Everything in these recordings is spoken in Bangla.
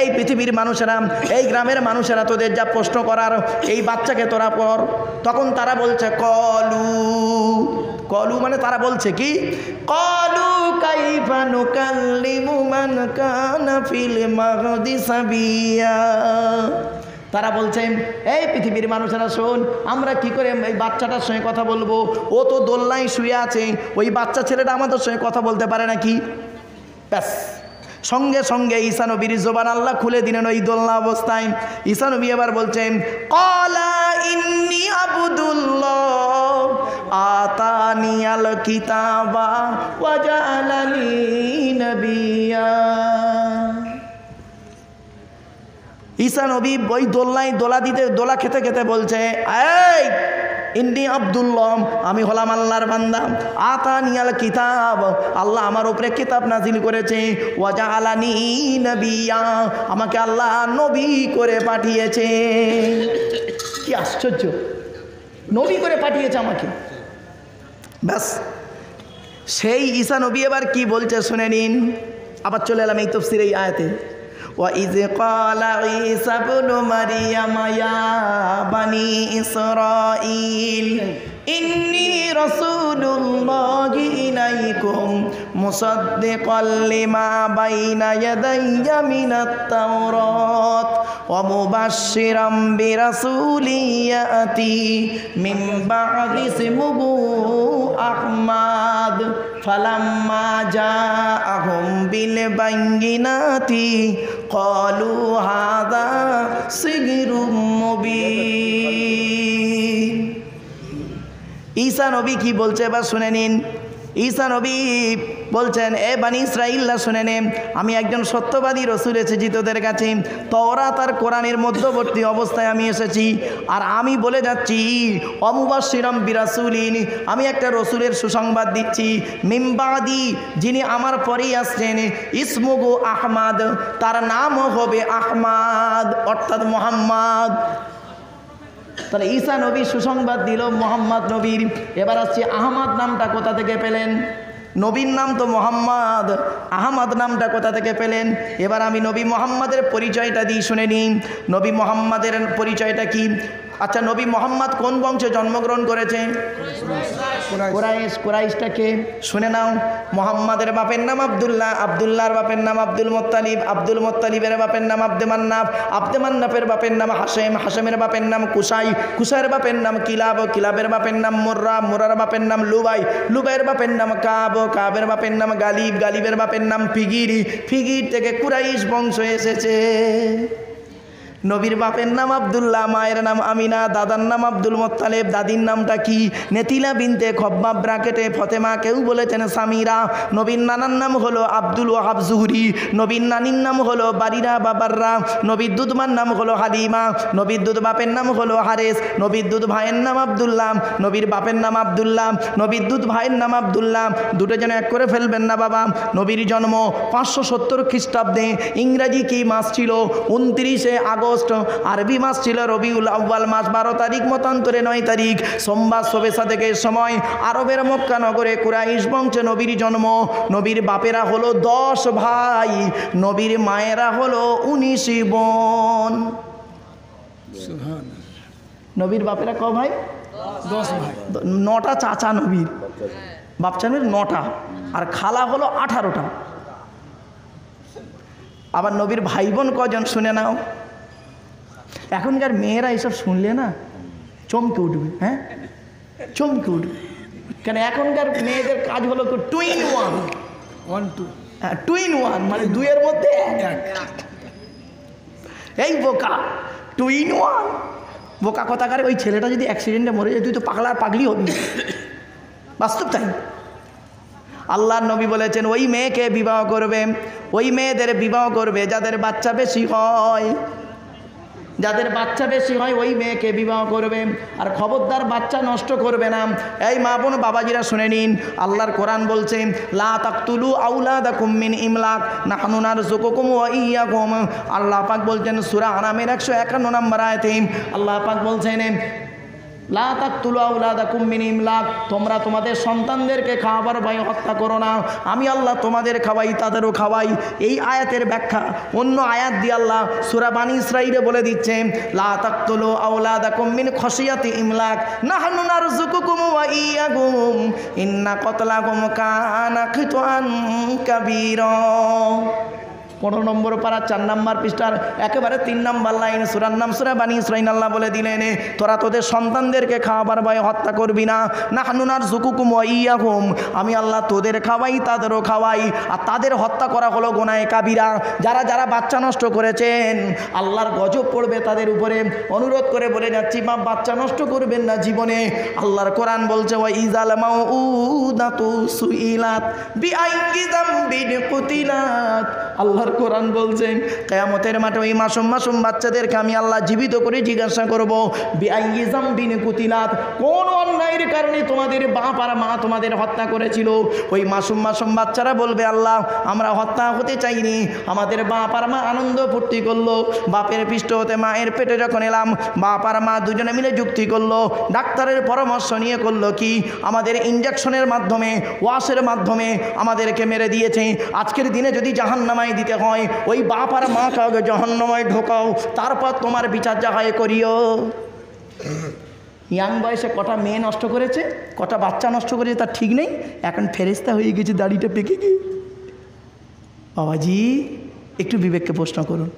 এই পৃথিবীর মানুষেরা, এই গ্রামের মানুষেরা, তোদের যা প্রশ্ন করার এই বাচ্চাকে তোরা পর। তখন তারা বলছে কলু, কলু মানে তারা বলছে কি, কলু কাইফা নুকাল্লিমু মান কানা ফিল মাহদি সাবিয়া। তারা বলছে এই পৃথিবীর মানুষেরা শোন, আমরা কি করে এই বাচ্চাটার সঙ্গে কথা বলবো? ও তো দোলনায় শুয়ে আছে, ওই বাচ্চা ছেলেটা আমাদের সঙ্গে কথা বলতে পারে নাকি? ব্যাস, সঙ্গে সঙ্গে ঈসা নবীর জবান আল্লাহ খুলে দিলেন ওই দোলনা অবস্থায়। ঈসা নবী এবার বলছেন ক্বালা ইন্নী আবদুল্লাহ আতানিয়াল কিতাবা ওয়া জাআলানি নাবিয়্যা। ঈসা নবী ওই দোলনায় দোলা খেতে খেতে বলছে, এই ইন্নী আব্দুল্লাহ, আমি হলাম আল্লাহর বান্দা। আতানিয়াল কিতাব, আল্লাহ আমার উপরে কিতাব নাজিল করেছে। ওয়া জাআলানি নাবিয়্যা, আমাকে আল্লাহ নবী করে পাঠিয়েছে। কি আশ্চর্য, নবী করে পাঠিয়েছে আমাকে। ব্যাস, সেই ঈসা নবী এবার কি বলছে শুনে নিন। আবার চলে এলাম এই তাফসীর এই আয়াতে। وَإِذْ قَالَ عِيسَى ابْنُ مَرْيَمَ يَا بَنِي إِسْرَائِيلَ إِنِّي رَسُولُ اللَّهِ إِلَيْكُمْ مُصَدِّقًا لِمَا بَيْنَ يَدَيَّ مِنَ التَّوْرَاةِ وَمُبَشِّرًا بِرَسُولٍ يَأْتِي مِنْ بَعْدِي اسْمُهُ أَحْمَدُ فَلَمَّا جَاءَهُمْ بِالْبَيِّنَاتِ قَالُوا هَذَا سِحْرٌ مُبِينٌ। ঈসা নবী কি বলছে এবার শুনে নিন। ঈসা নবী বলছেন, এ বানি ইসরাইলরা শুনে নেন, আমি একজন সত্যবাদী রসুল এসেছি তোদের কাছে। তওরাত আর কোরআনের মধ্যবর্তী অবস্থায় আমি এসেছি। আর আমি বলে যাচ্ছি অমুবাশশিরাম বিরাসুলিন, আমি একটা রসুলের সুসংবাদ দিচ্ছি। মিন বাদি, যিনি আমার পরেই আসছেন। ইসমুহু আহমদ, তার নাম হবে আহমদ, অর্থাৎ মোহাম্মদ। তাহলে ঈসা নবী সুসংবাদ দিল মোহাম্মদ নবীর। এবার আসছে আহমদ নামটা কোথা থেকে পেলেন? নবীর নাম তো মোহাম্মদ, আহমদ নামটা কোথা থেকে পেলেন? এবার আমি নবী মোহাম্মদের পরিচয়টা দিই, শুনে নিন নবী মোহাম্মদের পরিচয়টা কি। আচ্ছা, নবী মোহাম্মদ কোন বংশে জন্মগ্রহণ করেছে? কুরাইশ। কুরাইশটাকে শুনে নাও। মোহাম্মদের বাপের নাম আবদুল্লাহ, আবদুল্লাহর বাপের নাম আব্দুল মুত্তালিব, আব্দুল মুত্তালিবের বাপের নাম আব্দে মান্নাফ, আব্দে মান্নাফের বাপের নাম হাশেম, হাশেমের বাপের নাম কুসাই, কুসাইয়ের বাপের নাম কিলাব, কিলাবের বাপের নাম মুর্রা, মুরার বাপের নাম লুবাই, লুবাইয়ের বাপের নাম কাব, কাবের বাপের নাম গালিব, গালিবের বাপের নাম ফিগির, ফিগির থেকে কুরাইশ বংশ এসেছে। নবীর বাপের নাম আবদুল্লাহ, মায়ের নাম আমিনা, দাদার নাম আব্দুল মুত্তালিব, দাদির নামটা কি? নেতিলা বিনতে খব্বাব ব্রাকেটে ফতেমা, কেউ বলেছেন সামিরা। নবীর নানার নাম হলো আব্দুল ওয়াহাব জুহরি, নবীর নানির নাম হলো বারিরা বাবাররা, নবীর দুধমার নাম হলো হালিমা, নবীর দুধ বাপের নাম হলো হারেস, নবীর দুধ ভাইয়ের নাম আবদুল্লাহ, নবীর বাপের নাম আবদুল্লাহ, নবীর দুধ ভাইয়ের নাম আবদুল্লাহ। দুটো যেন এক করে ফেলবেন না বাবা। নবীর জন্ম 570 খ্রিস্টাব্দে। ইংরাজি কি মাস ছিল? 29শে আগস্ট। আরবি মাস ছিল রবিউল আউয়াল মাস, 12 তারিখ, মতান্তরে 9 তারিখ, সোমবার শবে সাদেকের সময় আরবের মক্কা নগরে কুরাইশ বংশে নবীর জন্ম। নবীর বাপেরা হলো 10 ভাই, নবীর মায়েরা হলো 19 বোন। নবীর বাপেরা ক ভাই? 10 ভাই, 9টা চাচা নবীর বাপচানের 9টা, আর খালা হলো 18টা। আবার নবীর ভাই বোন কজন শুনে নাও। এখনকার মেয়েরা এসব শুনলে না চমকে উঠবে, হ্যাঁ চমকে উঠবে। কেন এখনকার মেয়েদের কাজ হলো টুইন ওয়ান, 1 2, হ্যাঁ টুইন ওয়ান মানে 2 এর মধ্যে 1। এই বোকা, টুইন ওয়ান বোকা কথাকারে। ওই ছেলেটা যদি অ্যাক্সিডেন্টে মরে যায় তুই তো পাগলা আর পাগলি হবি, বাস্তব তাই। আল্লাহর নবী বলেছেন ওই মেয়েকে বিবাহ করবে, ওই মেয়েদের বিবাহ করবে যাদের বাচ্চা বেশি হয়, যাদের বাচ্চা বেশি হয় ওই মেয়েকে বিবাহ করবে। আর খবরদার বাচ্চা নষ্ট করবে না। এই মা বোন বাবাজিরা শুনে নিন, আল্লাহর কোরআন বলছে লা তাকতুলু আওলাদাকুম মিন ইমলাক নাহনু নারযুকুকুম ওয়া ইয়্যাকুম। আল্লাহ পাক বলছেন সূরা আনামের 151 নম্বর আয়াতে আল্লাহ পাক বলছেন লা তাকতুলু আওলাদাকুম মিন ইমলাক, তোমরা তোমাদের সন্তানদেরকে খাওয়াবার ভয়ে হত্যা করো না, আমি আল্লাহ তোমাদের খাওয়াই তাদেরও খাওয়াই। এই আয়াতের ব্যাখ্যা অন্য আয়াত দিয়ে আল্লাহ সূরা বানী ইসরাঈলে বলে দিচ্ছেন, লা তাকতুলু আওলাদাকুম মিন খশিয়াতি ইমলাক নাহনু নারযুকুকুম ওয়া ইয়্যাকুম ইন্না কতলাকুম কানা খিতওয়ান কাবীরা। 15 নম্বর পারা 4 নম্বর পৃষ্ঠার একেবারে 3 নম্বর লাইন, সূরার নাম সূরা বানী ইসরাঈল। আল্লাহ বলে দিলেন, তোরা তোদের সন্তানদেরকে খাওয়াবার ভয়ে হত্যা করবি না। নাহনু নারযুকুকুম ওয়া ইয়্যাকুম, আমি আল্লাহ তোদের খাওয়াই তাদেরও খাওয়াই। আর তাদের হত্যা করা হলো গুনাহে কাবিরা। যারা যারা বাচ্চা নষ্ট করেছেন আল্লাহর গজব পড়বে তাদের উপরে। অনুরোধ করে বলে যাচ্ছি, বাপ বাচ্চা নষ্ট করবেন না জীবনে। আল্লাহর কোরআন বলছে, ওয়া ইযাল মাউউদাতু সুইলাত বিআইয়ি যামবিন কুতিলাত। আল্লাহর কোরআন বলছেন, কিয়ামতের মাঠে ওই মাসুম মাসুম বাচ্চাদেরকে আমি আল্লাহ জীবিত করে জিজ্ঞাসা করব, বিআইয়ি যামবিন কুতিলাত, কোন অন্যায়ের কারণে তোমাদের বাপ আর মা তোমাদের হত্যা করেছিল। ওই মাসুম মাসুম বাচ্চারা বলবে, আল্লাহ আমরা হত্যা হতে চাইনি, আমাদের বাপ আর মা আনন্দ ফুর্তি করলো। বাপের পৃষ্ঠ হতে মায়ের পেটে যখন এলাম, বাপ আর মা দুজনে মিলে যুক্তি করলো, ডাক্তারের পরামর্শ নিয়ে করলো কি, আমাদের ইঞ্জেকশনের মাধ্যমে, ওয়াশের মাধ্যমে আমাদেরকে মেরে দিয়েছে। আজকের দিনে যদি জাহান্নামায় দিতে হয়, ওই বাপ আর মা কাউকে জাহান্নামায় ঢোকাও, তারপর তোমার বিচার যা হয় করিও। ইয়াং বয়সে কটা মেয়ে নষ্ট করেছে, কটা বাচ্চা নষ্ট করেছে তার ঠিক নেই, এখন ফেরেশতা হয়ে গেছে, দাড়িটা পেকে গিয়ে। বাবাজি একটু বিবেককে প্রশ্ন করুন।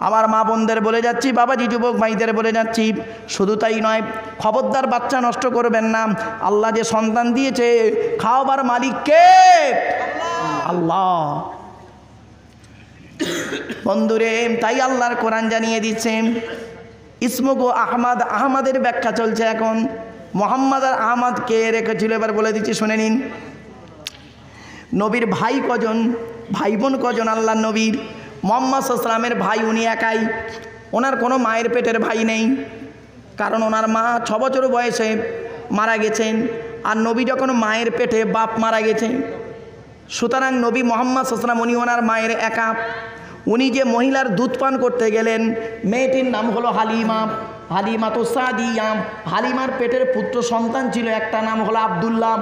আমার মা বোনদের বলে যাচ্ছি, বাবাজি যুবক ভাইদের বলে যাচ্ছি, শুধু তাই নয়, খবরদার বাচ্চা নষ্ট করবেন না। আল্লাহ যে সন্তান দিয়েছে, খাওয়াবার মালিক কে? আল্লাহ। বন্ধুরে, তাই আল্লাহর কোরআন জানিয়ে দিচ্ছেন, ইসমুগো আহমদ, আহমদের ব্যাখ্যা চলছে এখন। মোহাম্মদ আর আহমদ কে রেখেছিল এবার বলে দিচ্ছি, শুনে নিন। নবীর ভাই কজন, ভাই বোন কজন? আল্লাহ নবীর মুহাম্মদ সাল্লাল্লাহু আলাইহি ওয়াসাল্লামের ভাই উনি একাই, ওনার কোনো মায়ের পেটের ভাই নেই, কারণ ওনার মা 6 বছর বয়সে মারা গেছেন। আর নবী যখন মায়ের পেটে, বাপ মারা গেছে, সুতরাং নবী মুহাম্মদ সাল্লাল্লাহু আলাইহি ওয়াসাল্লাম উনি ওনার মায়ের একা। উনি যে মহিলার দুধ পান করতে গেলেন, মেয়েটির নাম হলো হালিমা, হালিমা তো সাদিয়াম। হালিমার পেটের পুত্র সন্তান ছিল, একটা নাম হলো আব্দুল্লাহ,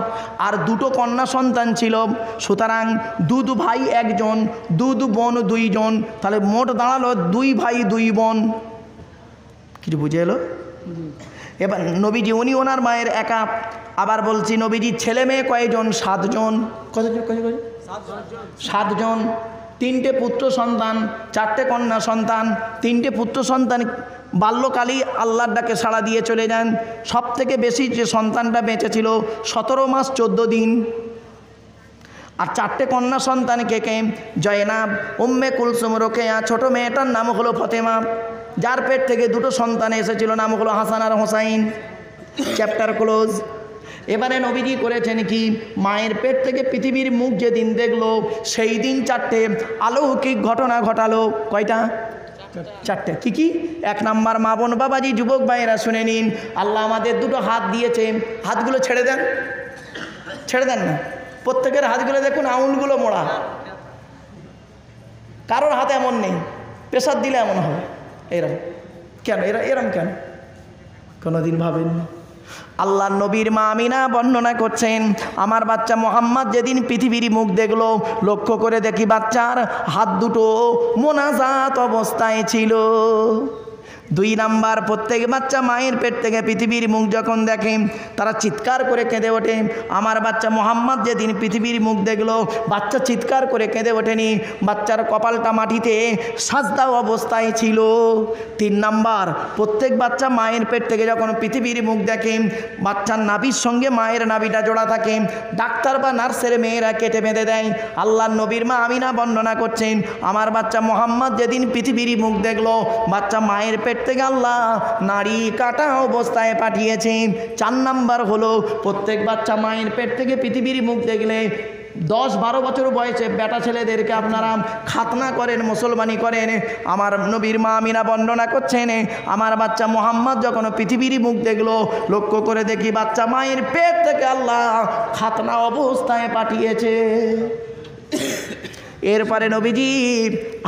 আর 2টো কন্যা সন্তান ছিল। সুতরাং দুধ ভাই 1 জন, দুধ বোন 2 জন, তাহলে মোট দাঁড়ালো 2 ভাই 2 বোন। কিছু বুঝে এলো? এবার নবীজি উনি ওনার মায়ের একা। আবার বলছি, নবীজির ছেলে মেয়ে কয়জন? 7 জন। কতজন? 7 জন। 3টে পুত্র সন্তান, 4টে কন্যা সন্তান। 3টে পুত্র সন্তান বাল্যকালেই আল্লাহর ডাকে সাড়া দিয়ে চলে যান। সব থেকে বেশি যে সন্তানটা বেঁচে ছিল 17 মাস 14 দিন। আর 4টে কন্যা সন্তান কে কে? জয়নাব, উম্মে কুলসুম, রোকেয়া। ছোট মেয়েটার নাম হলো ফতেমা, যার পেট থেকে 2টো সন্তান এসেছিল, নাম হলো হাসান আর হোসাইন। Chapter close. এবারে নবীজি করেছেন কি, মায়ের পেট থেকে পৃথিবীর মুখ যেদিন দেখলো, সেই দিন 4টে অলৌকিক ঘটনা ঘটালো। কয়টা? 4টে। কি কি? 1 নাম্বার, মা বোন বাবাজি যুবক ভাইয়েরা শুনে নিন, আল্লাহ আমাদের 2টো হাত দিয়েছে, হাতগুলো ছেড়ে দেন, ছেড়ে দেন না। প্রত্যেকের হাতগুলো দেখুন, আঙুলগুলো মোড়া, কারোর হাতে এমন নেই, প্রেসার দিলে এমন হবে। এরম কেন? এরম কেন? কোনোদিন ভাবেন না? আল্লাহ নবীর মা আমিনা বর্ণনা করছেন, আমার বাচ্চা মোহাম্মদ যেদিন পৃথিবীর মুখ দেখলো, লক্ষ্য করে দেখি বাচ্চার হাত 2টো মোনাজাত অবস্থায় ছিল। 2 নাম্বার, প্রত্যেক বাচ্চা মায়ের পেট থেকে পৃথিবীর মুখ যখন দেখে, তারা চিৎকার করে কেঁদে ওঠে। আমার বাচ্চা মোহাম্মদ যেদিন পৃথিবীর মুখ দেখলো, বাচ্চা চিৎকার করে কেঁদে ওঠেনি, বাচ্চার কপালটা মাটিতে সাজদা অবস্থায় ছিল। 3 নাম্বার, প্রত্যেক বাচ্চা মায়ের পেট থেকে যখন পৃথিবীর মুখ দেখে, বাচ্চার নাভির সঙ্গে মায়ের নাভিটা জোড়া থাকে, ডাক্তার বা নার্সের মেয়েরা কেটে বেঁধে দেয়। আল্লাহর নবীর মা আমিনা বর্ণনা করছেন, আমার বাচ্চা মোহাম্মদ যেদিন পৃথিবীর মুখ দেখলো, বাচ্চা মায়ের পেট থেকে আল্লাহ নাড়ি কাটা অবস্থায় পাঠিয়েছেন। 4 নাম্বার হলো, প্রত্যেক বাচ্চা মায়ের পেট থেকে পৃথিবীর মুখ দেখলে 10-12 বছর বয়সে বেটা ছেলেদেরকে আপনারা খাতনা করেন, মুসলমানি করেন। আমার নবীর মা আমিনা বর্ণনা করছেন, আমার বাচ্চা মোহাম্মদ যখন পৃথিবীর মুখ দেখলো, লক্ষ্য করে দেখি বাচ্চা মায়ের পেট থেকে আল্লাহ খাতনা অবস্থায় পাঠিয়েছে। এরপরে নবীজি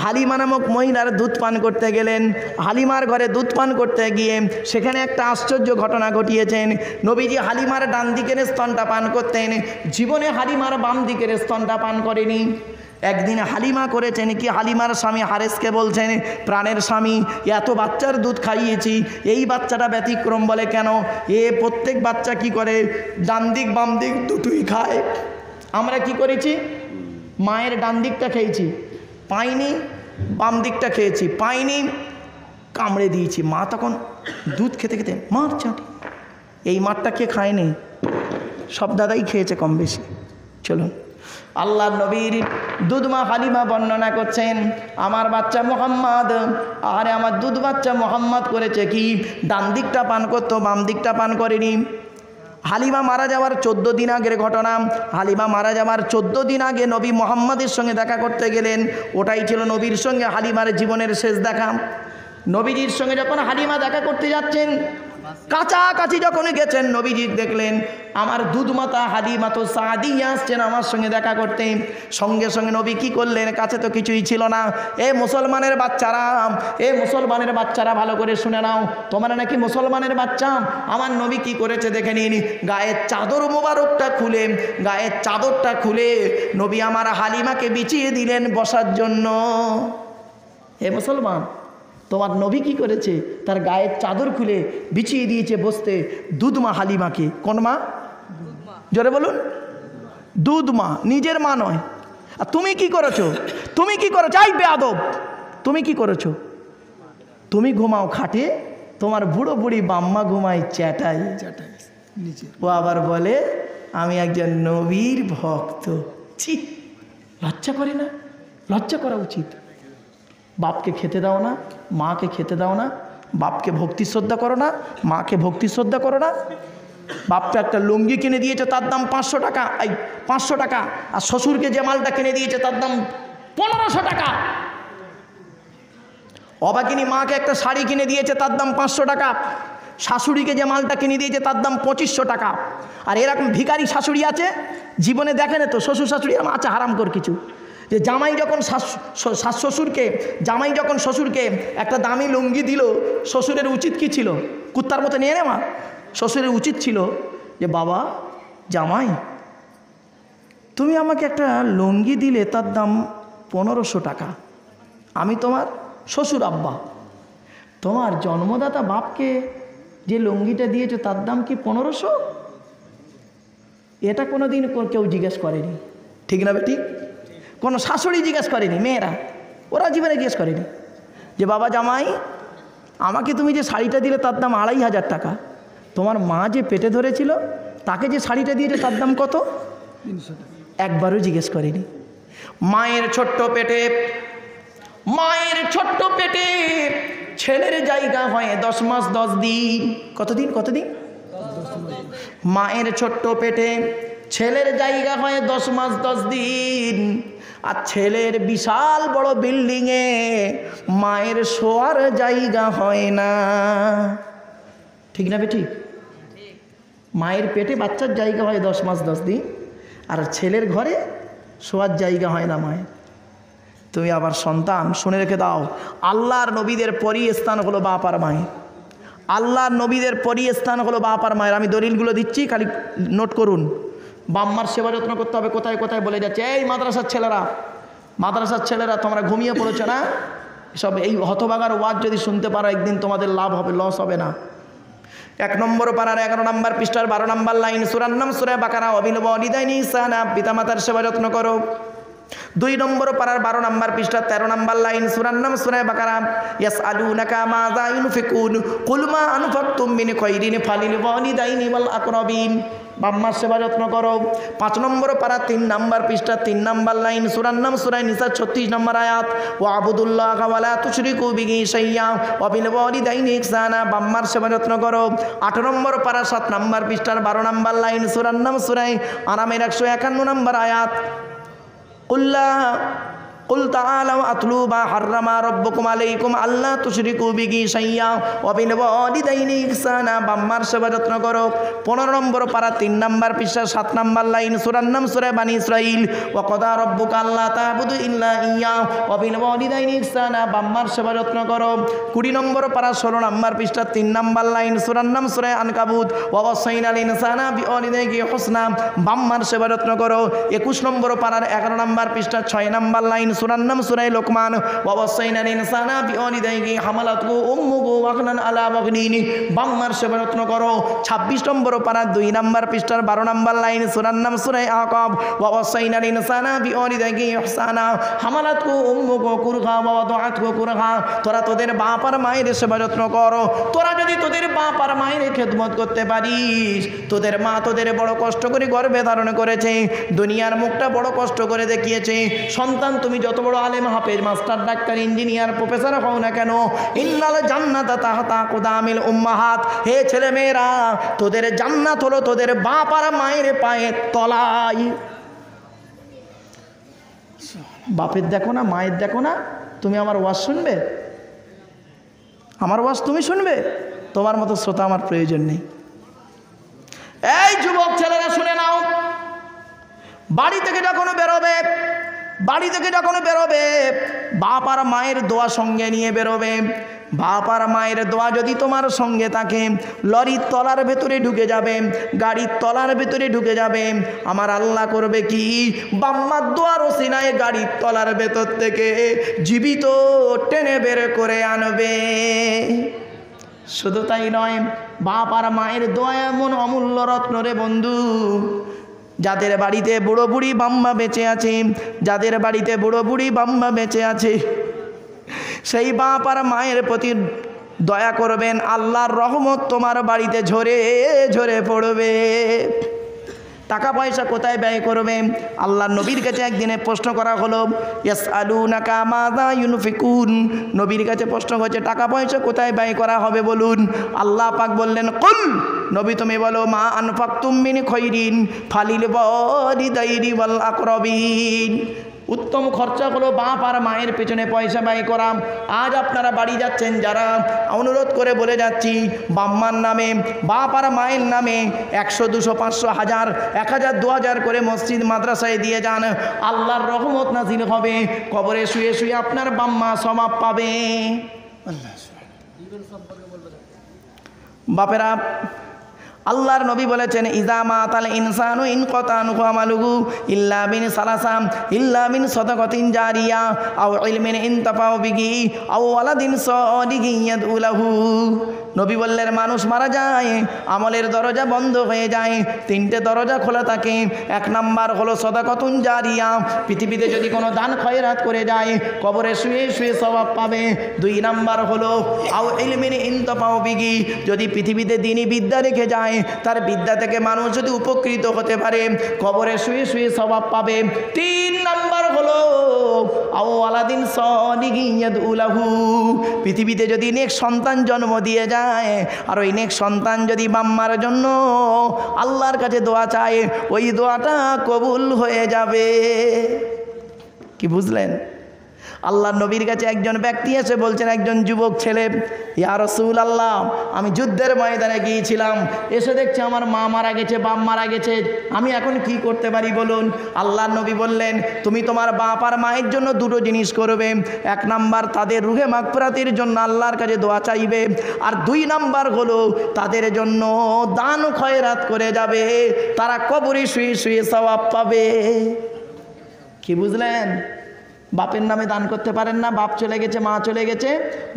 হালিমা নামক মহিলার দুধ পান করতে গেলেন। হালিমার ঘরে দুধ পান করতে গিয়ে সেখানে একটা আশ্চর্য ঘটনা ঘটিয়েছেন। নবীজি হালিমার ডান দিকের স্তনটা পান করতেন, জীবনে হালিমার বাম দিকের স্তনটা পান করেনি। একদিন হালিমা করেছেন কি, হালিমার স্বামী হারেসকে বলছেন, প্রাণের স্বামী, এত বাচ্চার দুধ খাইয়েছি, এই বাচ্চাটা ব্যতিক্রম। বলে কেন? এ প্রত্যেক বাচ্চা কি করে, ডান দিক বাম দিক দুটোই খায়। আমরা কি করেছি, মায়ের ডান দিকটা খেয়েছি, পাইনি, বাম দিকটা খেয়েছি, পাইনি, কামড়ে দিয়েছি। মা তখন দুধ খেতে খেতে মার চাটি, এই মারটা কে খায়নি? সব দাদাই খেয়েছে কম বেশি। চলুন, আল্লাহ নবীর দুধমা হালিমা বর্ণনা করছেন, আমার বাচ্চা মোহাম্মদ, আরে আমার দুধ বাচ্চা মোহাম্মদ করেছে কি, ডান দিকটা পান করতো, বাম দিকটা পান করেনি। হালিমা মারা যাওয়ার 14 দিন আগের ঘটনা। হালিমা মারা যাওয়ার 14 দিন আগে নবী মোহাম্মদের সঙ্গে দেখা করতে গেলেন। ওটাই ছিল নবীর সঙ্গে হালিমার জীবনের শেষ দেখা। নবীজির সঙ্গে যখন হালিমা দেখা করতে যাচ্ছেন, কাছাকাছি যখন গেছেন, নবীজি দেখলেন আমার দুধ মাতা হালিমা তো সাদিয়া আসছেন আমার সঙ্গে দেখা করতে। সঙ্গে সঙ্গে নবী কি করলেন, কাছে তো কিছুই ছিল না। এ মুসলমানের বাচ্চারা, এ মুসলমানের বাচ্চারা ভালো করে শুনে নাও, তোমরা নাকি মুসলমানের বাচ্চা। আমার নবী কি করেছে দেখে নিন। গায়ের চাদর মোবারকটা খুলে, গায়ের চাদরটা খুলে নবী আমার হালিমাকে বিছিয়ে দিলেন বসার জন্য। হে মুসলমান, তোমার নবী কি করেছে, তার গায়ের চাদর খুলে বিছিয়ে দিয়েছে বসতে দুধমা হালিমাকে। কোন মা? জোরে বলুন। দুধ মা, নিজের মা নয়। আর তুমি কি করেছো? তুমি কি করেছো? আই বেয়াদব, তুমি কি করেছো? তুমি ঘুমাও খাটে, তোমার বুড়ো বুড়ি বাম্মা ঘুমায় চ্যাটাই। ও আবার বলে আমি একজন নবীর ভক্ত। ছি, লজ্জা করে না? লজ্জা করা উচিত। বাপকে খেতে দাও না, মাকে খেতে দাও না, বাপকে ভক্তি শ্রদ্ধা করো না, মাকে ভক্তি শ্রদ্ধা করো না। বাপটা একটা লুঙ্গি কিনে দিয়েছে, তার দাম 500 টাকা, এই 500 টাকা। আর শ্বশুরকে যে মালটা কিনে দিয়েছে তার দাম 1500 টাকা। অবাকিনী মাকে একটা শাড়ি কিনে দিয়েছে, তার দাম 500 টাকা। শাশুড়িকে যে মালটা কিনে দিয়েছে তার দাম 2500 টাকা। আর এরকম ভিখারি শাশুড়ি আছে, জীবনে দেখেন তো শ্বশুর শাশুড়ি আমার আছে হারাম কর কিছু, যে জামাই যখন শ্বশুরকে একটা দামি লুঙ্গি দিল, শ্বশুরের উচিত কি ছিল? কুত্তার মতো নিয়ে নেওয়া। শ্বশুরের উচিত ছিল যে বাবা জামাই, তুমি আমাকে একটা লুঙ্গি দিলে তার দাম 1500 টাকা, আমি তোমার শ্বশুর আব্বা, তোমার জন্মদাতা বাপকে যে লুঙ্গিটা দিয়েছো তার দাম কি 1500? এটা কোনো দিন কেউ জিজ্ঞেস করেনি, ঠিক না বেটি? কোনো শাশুড়ি জিজ্ঞেস করেনি, মেয়েরা ওরা জীবনে জিজ্ঞেস করেনি যে বাবা জামাই আমাকে তুমি যে শাড়িটা দিলে তার দাম 2500 টাকা, তোমার মা যে পেটে ধরেছিল তাকে যে শাড়িটা দিয়েছে তার দাম কত? 300 টাকা। একবারও জিজ্ঞেস করেনি। মায়ের ছোট্ট পেটে ছেলের জায়গা হয় 10 মাস 10 দিন। কতদিন? মায়ের ছোট্ট পেটে ছেলের জায়গা হয় 10 মাস 10 দিন। আর ছেলের বিশাল বড় বিল্ডিংয়ে মায়ের শোয়ার জায়গা হয় না, ঠিক না বেটি? মায়ের পেটে বাচ্চার জায়গা হয় 10 মাস 10 দিন, আর ছেলের ঘরে শোয়ার জায়গা হয় না মায়ের। তুমি আবার সন্তান, শুনে রেখে দাও, আল্লাহর নবীদের পরই স্থান হলো বাপ আর মায়ের। আল্লাহর নবীদের পরই স্থান হলো বাপ আর মায়ের। আমি দলিলগুলো দিচ্ছি, খালি নোট করুন। বাম্মার সেবা যত্ন করতে হবে, কোথায় কোথায় বলে যাচ্ছে। এই মাদ্রাসার ছেলেরা তোমরা ঘুমিয়ে পড়েছো না? সব এই হতভাগার ওয়াজ যদি শুনতে পারো একদিন তোমাদের লাভ হবে, লস হবে না। 1 নম্বর পারার 11 নম্বর পৃষ্ঠার 12 নম্বর লাইন, সূরার নাম সূরা বাকারা, অভিনব ওয়ালিদাইনি ইহসানা, পিতামাতার সেবা যত্ন করো। 2 নম্বর পারার 12 নম্বর পৃষ্ঠার 13 নম্বর লাইন, সূরার নাম সূরা বাকারা, ইয়াসআলুনাকা মাযা ইউনফিকুন কুল মা আনফাকতুম মিন খায়রিন ফালিল ওয়ালিদাইনি ওয়াল আকরাবিন। বাম্মার সেবা যত্ন করো। 5 নম্বর পারা 3 নম্বর পৃষ্ঠা 3 নম্বর লাইন, সূরার নাম সূরা নিসা 36 নম্বর আয়াত, ওয়া আবুদুল্লাহ ওয়া লা তুশরিকু বিহি শাইয়্যা ওয়া বিল ওয়ালিদাইনি ইহসানা। বাম্মার সেবা যত্ন করো। 8 নম্বর পারা 7 নম্বর পৃষ্ঠার 12 নম্বর লাইন, সূরার নাম সূরা আনামের 151 নম্বর আয়াত, কুল্লা কুল তাআলাউ আতলু মা হাররামা রাব্বুকুম আলাইকুম আল্লা তুশরিকু বিহি শাইয়্যা ওয়া বিল ওয়ালিদাইনি ইহসানা। বাম্মার সেবা যত্ন করো। 15 নম্বর পারা 3 নম্বর পৃষ্ঠা 7 নম্বর লাইন, সূরার নাম সূরা বানী ইসরাঈল। ওয়া ক্বাদা রাব্বুকা আল্লা তা'বুদু ইল্লা ইয়্যা ওয়া বিল ওয়ালিদাইনি ইহসানা। বাম্মার সেবা যত্ন করো। 20 নম্বর পারা 16 নম্বর পৃষ্ঠা 3 নম্বর লাইন, সূরার নাম সূরা আনকাবুত। ওয়া ওয়াসাইনাল ইনসানা বিওয়ালিদাইহি হুসনা। বাম্মার সেবা যত্ন করো। 21 নম্বর পারার 11 নম্বর পৃষ্ঠা 6 নম্বর লাইন, সূরার নাম সূরা লোকমান। ওয়া ওয়াসাইনাল ইনসানা বিওয়ালিদাইহি হামালাতহু উম্মুহু ওয়াহনান আলা ওয়াহনিন। বাম্মার সেবা যত্ন করো। 26 নম্বর পারা 2 নম্বর পৃষ্ঠার 12 নম্বর লাইন, সূরার নাম সূরা আকাব। ওয়া ওয়াসাইনাল ইনসানা বিওয়ালিদাইহি ইহসানা হামালাতহু উম্মুহু কুরহা ওয়া ওয়াদাআতহু কুরহা। তোরা তোদের বাপ আর মায়ের সেবা যত্ন করো। তোরা যদি তোদের বাপ আর মায়ের খেদমত করতে পারিস, তোদের মা তোদের বড় কষ্ট করে গর্ভে ধারণ করেছে, দুনিয়ার মুখটা বড় কষ্ট করে দেখিয়েছে। সন্তান তুমি যত বড় আলেম, হাফেজ, মাস্টার, ডাক্তার, ইঞ্জিনিয়ার, প্রফেসর হও না কেন, ইন্নাল জান্নাতা তাহতা কুদামিল উম্মাহাত। হে ছেলে মেয়েরা, তোদের জান্নাত হলো তোদের বাপ আর মায়ের পায়ের তলায়। বাপের দেখো না, মায়ের দেখো না, তুমি আমার ওয়াজ শুনবে? আমার ওয়াজ তুমি শুনবে? তোমার মতো শ্রোতা আমার প্রয়োজন নেই। এই যুবক ছেলেরা শুনে নাও, বাড়ি থেকে যখন বেরোবে, বাড়ি থেকে যখন বেরোবে, বাপ আর মায়ের দোয়া সঙ্গে নিয়ে বেরোবে। বাপ আর মায়ের দোয়া যদি তোমার সঙ্গে থাকে, লরির তলার ভেতরে ঢুকে যাবে, গাড়ির তলার ভেতরে ঢুকে যাবে। আমার আল্লাহ করবে কি, বাম্মার দোয়ার ওসিলায় গাড়ির তলার ভেতর থেকে জীবিত টেনে বের করে আনবে। শুধু তাই নয়, বাপ আর মায়ের দোয়া এমন অমূল্য রত্ন রে বন্ধু। যাদের বাড়িতে বুড়ো বুড়ি বাম্মা বেঁচে আছে, যাদের বাড়িতে বুড়ো বুড়ি বাম্মা বেঁচে আছে, সেই বাপ আর মায়ের প্রতি দয়া করবেন, আল্লাহর রহমত তোমার বাড়িতে ঝরে ঝরে পড়বে। টাকা পয়সা কোথায় ব্যয় করবে? আল্লাহর নবীর কাছে একদিনে প্রশ্ন করা হলো, ইয়াসআলুনাকা মাযা ইউনফিকুন। নবীর কাছে প্রশ্ন হচ্ছে টাকা পয়সা কোথায় ব্যয় করা হবে বলুন। আল্লাহ পাক বললেন, কুল, নবী তুমি বলো, মা আনফাকতুম মিন খায়রিন ফালিল ওয়ালিদাইনি ওয়াল আকরাবিন। উত্তম খরচা হলো বাপ আর মায়ের পেছনে পয়সা ব্যয় করা। আজ আপনারা বাড়ি যাচ্ছেন যারা, অনুরোধ করে বলে যাচ্ছি, বাম্মার নামে, বাপ আর মায়ের নামে 100, 200, 500, 1000, 1000, 2000 করে মসজিদ মাদ্রাসায় দিয়ে যান। আল্লাহর রহমত নাজিল হবে। কবরে শুয়ে শুয়ে আপনার বাম্মা সওয়াব পাবে। বাপেরা, আল্লাহর নবী বলেছেন, ইজা মাতাল ইনসানু ইনকাতা আনহু আমালুহু ইল্লা মিন সালাসাম ইল্লা মিন সাদাকাতিন জারিয়া আও ইলমিন ইনতাফাউ বিহি আও ওয়ালাদিন সালিহিন ইয়াদউ লাহু। নবী বললেন, মানুষ মারা যায়, আমলের দরজা বন্ধ হয়ে যায়, 3টে দরজা খোলা থাকে। 1 নাম্বার হলো সাদাকাতুন জারিয়া, পৃথিবীতে যদি কোনো দান খয়রাত করে যায়, কবরে শুয়ে শুয়ে সওয়াব পাবে। 2 নাম্বার হলো আও ইলমিন ইনতাফাউ বিহি, যদি পৃথিবীতে দ্বীনি বিদ্যা রেখে যায়, তার বিদ্যা থেকে মানুষ যদি উপকৃত হতে পারে, কবরে শুয়ে শুয়ে সওয়াব পাবে। 3 নাম্বার হলো আও ওয়ালাদিন সালিহিন ইয়াদউ লাহু, পৃথিবীতে যদি নেক সন্তান জন্ম দিয়ে যায়, আর ওই নেক সন্তান যদি বাম্মার জন্য আল্লাহর কাছে দোয়া চায়, ওই দোয়াটা কবুল হয়ে যাবে। কি বুঝলেন? আল্লাহর নবীর কাছে একজন ব্যক্তি এসে বলছেন, একজন যুবক ছেলে, ইয়া রাসূলুল্লাহ, আমি যুদ্ধের ময়দানে গিয়েছিলাম, এসে দেখছি আমার মা মারা গেছে, বাপ মারা গেছে, আমি এখন কি করতে পারি বলুন? আল্লাহর নবী বললেন, তুমি তোমার বাপ আর মায়ের জন্য 2টো জিনিস করবে। 1 নাম্বার, তাদের রুহে মাগফিরাতের জন্য আল্লাহর কাছে দোয়া চাইবে, আর 2 নাম্বার হলো তাদের জন্য দান খয়রাত করে যাবে, তারা কবরে শুয়ে শুয়ে সওয়াব পাবে। কি বুঝলেন? বাপের নামে দান করতে পারেন না, বাপ চলে গেছে, মা চলে গেছে,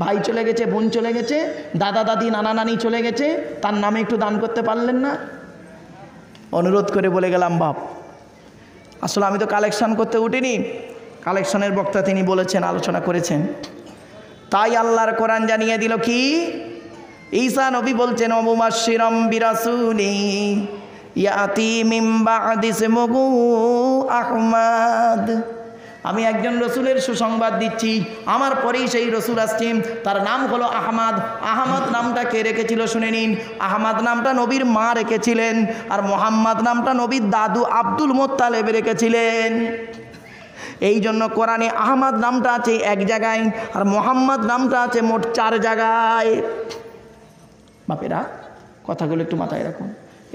ভাই চলে গেছে, বোন চলে গেছে, দাদা দাদি নানা নানি চলে গেছে, তার নামে একটু দান করতে পারলেন না? অনুরোধ করে বলে গেলাম বাপ। আসলে আমি তো কালেকশন করতে উঠিনি, কালেকশনের বক্তা তিনি বলেছেন, আলোচনা করেছেন। তাই আল্লাহর কোরআন জানিয়ে দিল কি, ঈসা নবী বলছেন, মুবাশশিরাম বিরাসূলি ইয়াতি মিন বা'দি ইসমুহু আহমদ। আমি একজন রসুলের সুসংবাদ দিচ্ছি, আমার পরেই সেই রসুল আসছেন, তার নাম হলো আহমদ। আহমদ নামটা কে রেখেছিল শুনে নিন। আহমদ নামটা নবীর মা রেখেছিলেন, আর মোহাম্মদ নামটা নবীর দাদু আব্দুল মুত্তালিব রেখেছিলেন। এই জন্য কোরআনে আহমদ নামটা আছে এক জায়গায়, আর মোহাম্মদ নামটা আছে মোট 4 জায়গায়। বাপেরা কথাগুলো একটু মাথায় রাখুন।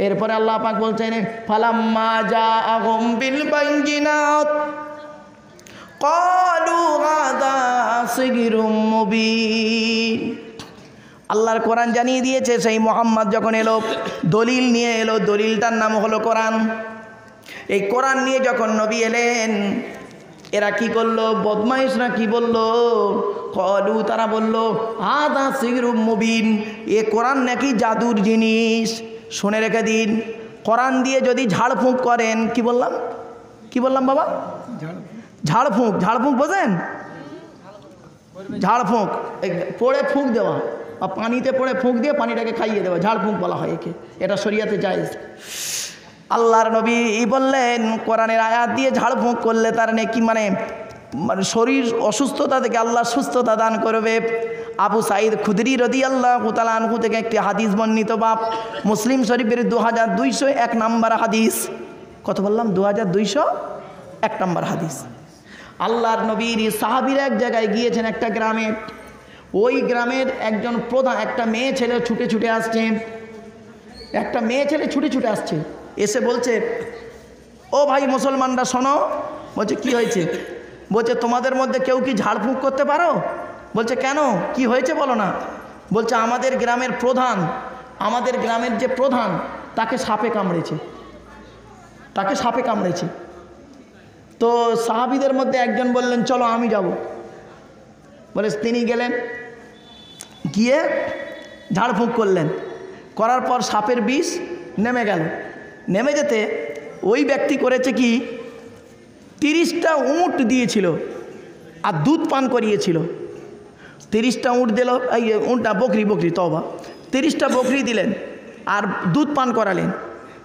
এরপরে আল্লাহ পাক বলছেন ফালাম্মা জাআহুম বিল বাইয়িনাত ক্বালু হাযা সিহরুম মুবিন। আল্লাহর কোরআন জানিয়ে দিয়েছে সেই মোহাম্মদ যখন এলো দলিল নিয়ে এলো, দলিলটার নাম হলো কোরআন। এই কোরআন নিয়ে যখন নবী এলেন এরা কি করলো, বদমাইশরা কি বললো, ক্বালু তারা বলল হাযা সিহরুম মুবিন, এ কোরআন নাকি জাদুর জিনিস। শুনে রেখে দিন, কোরআন দিয়ে যদি ঝাড়ফুঁক করেন, কি বললাম বাবা, ঝাড়ফুঁক, ঝাড়ফুঁক বোঝেন? ঝাড়ফুঁক পড়ে ফুঁক দেওয়া বা পানিতে পড়ে ফুঁক দিয়ে পানিটাকে খাইয়ে দেওয়া, ঝাড়ফুঁক বলা হয় একে, এটা শরীয়তে জায়েজ। আল্লাহর নবী বললেন কোরআনের আয়াত দিয়ে ঝাড়ফুঁক করলে তার নাকি মানে শরীর অসুস্থতা থেকে আল্লাহ সুস্থতা দান করবে। আবু সাঈদ খুদরি রাদিয়াল্লাহু তাআলা আনহু থেকে একটি হাদিস বর্ণিত, বাপ মুসলিম শরীফের 2201 নম্বর হাদিস। কত বললাম? 2201 নম্বর হাদিস। আল্লাহর নবীর সাহাবীরা এক জায়গায় গিয়েছেন, একটা গ্রামে। ওই গ্রামের একজন প্রধান, একটা মেয়ে ছেলে ছুটে ছুটে আসছে, একটা মেয়ে ছেলে ছুটে ছুটে আসছে, এসে বলছে ও ভাই মুসলমানরা শোনো। বলছে কি হয়েছে? বলছে তোমাদের মধ্যে কেউ কি ঝাড়ফুঁক করতে পারো? বলছে কেন, কি হয়েছে বলো না। বলছে আমাদের গ্রামের প্রধান, আমাদের গ্রামের যে প্রধান তাকে সাপে কামড়েছে, তাকে সাপে কামড়েছে। তো সাহাবীদের মধ্যে একজন বললেন চলো আমি যাব। বলে তিনি গেলেন, গিয়ে ঝাড়ফুঁক করলেন, করার পর সাপের বিষ নেমে গেল। নেমে যেতে ওই ব্যক্তি করেছে কি, 30টা উট দিয়েছিল আর দুধ পান করিয়েছিল। 30টা উট দিল, এই উটটা বকরি তওবা, 30টা বকরি দিলেন আর দুধ পান করালেন।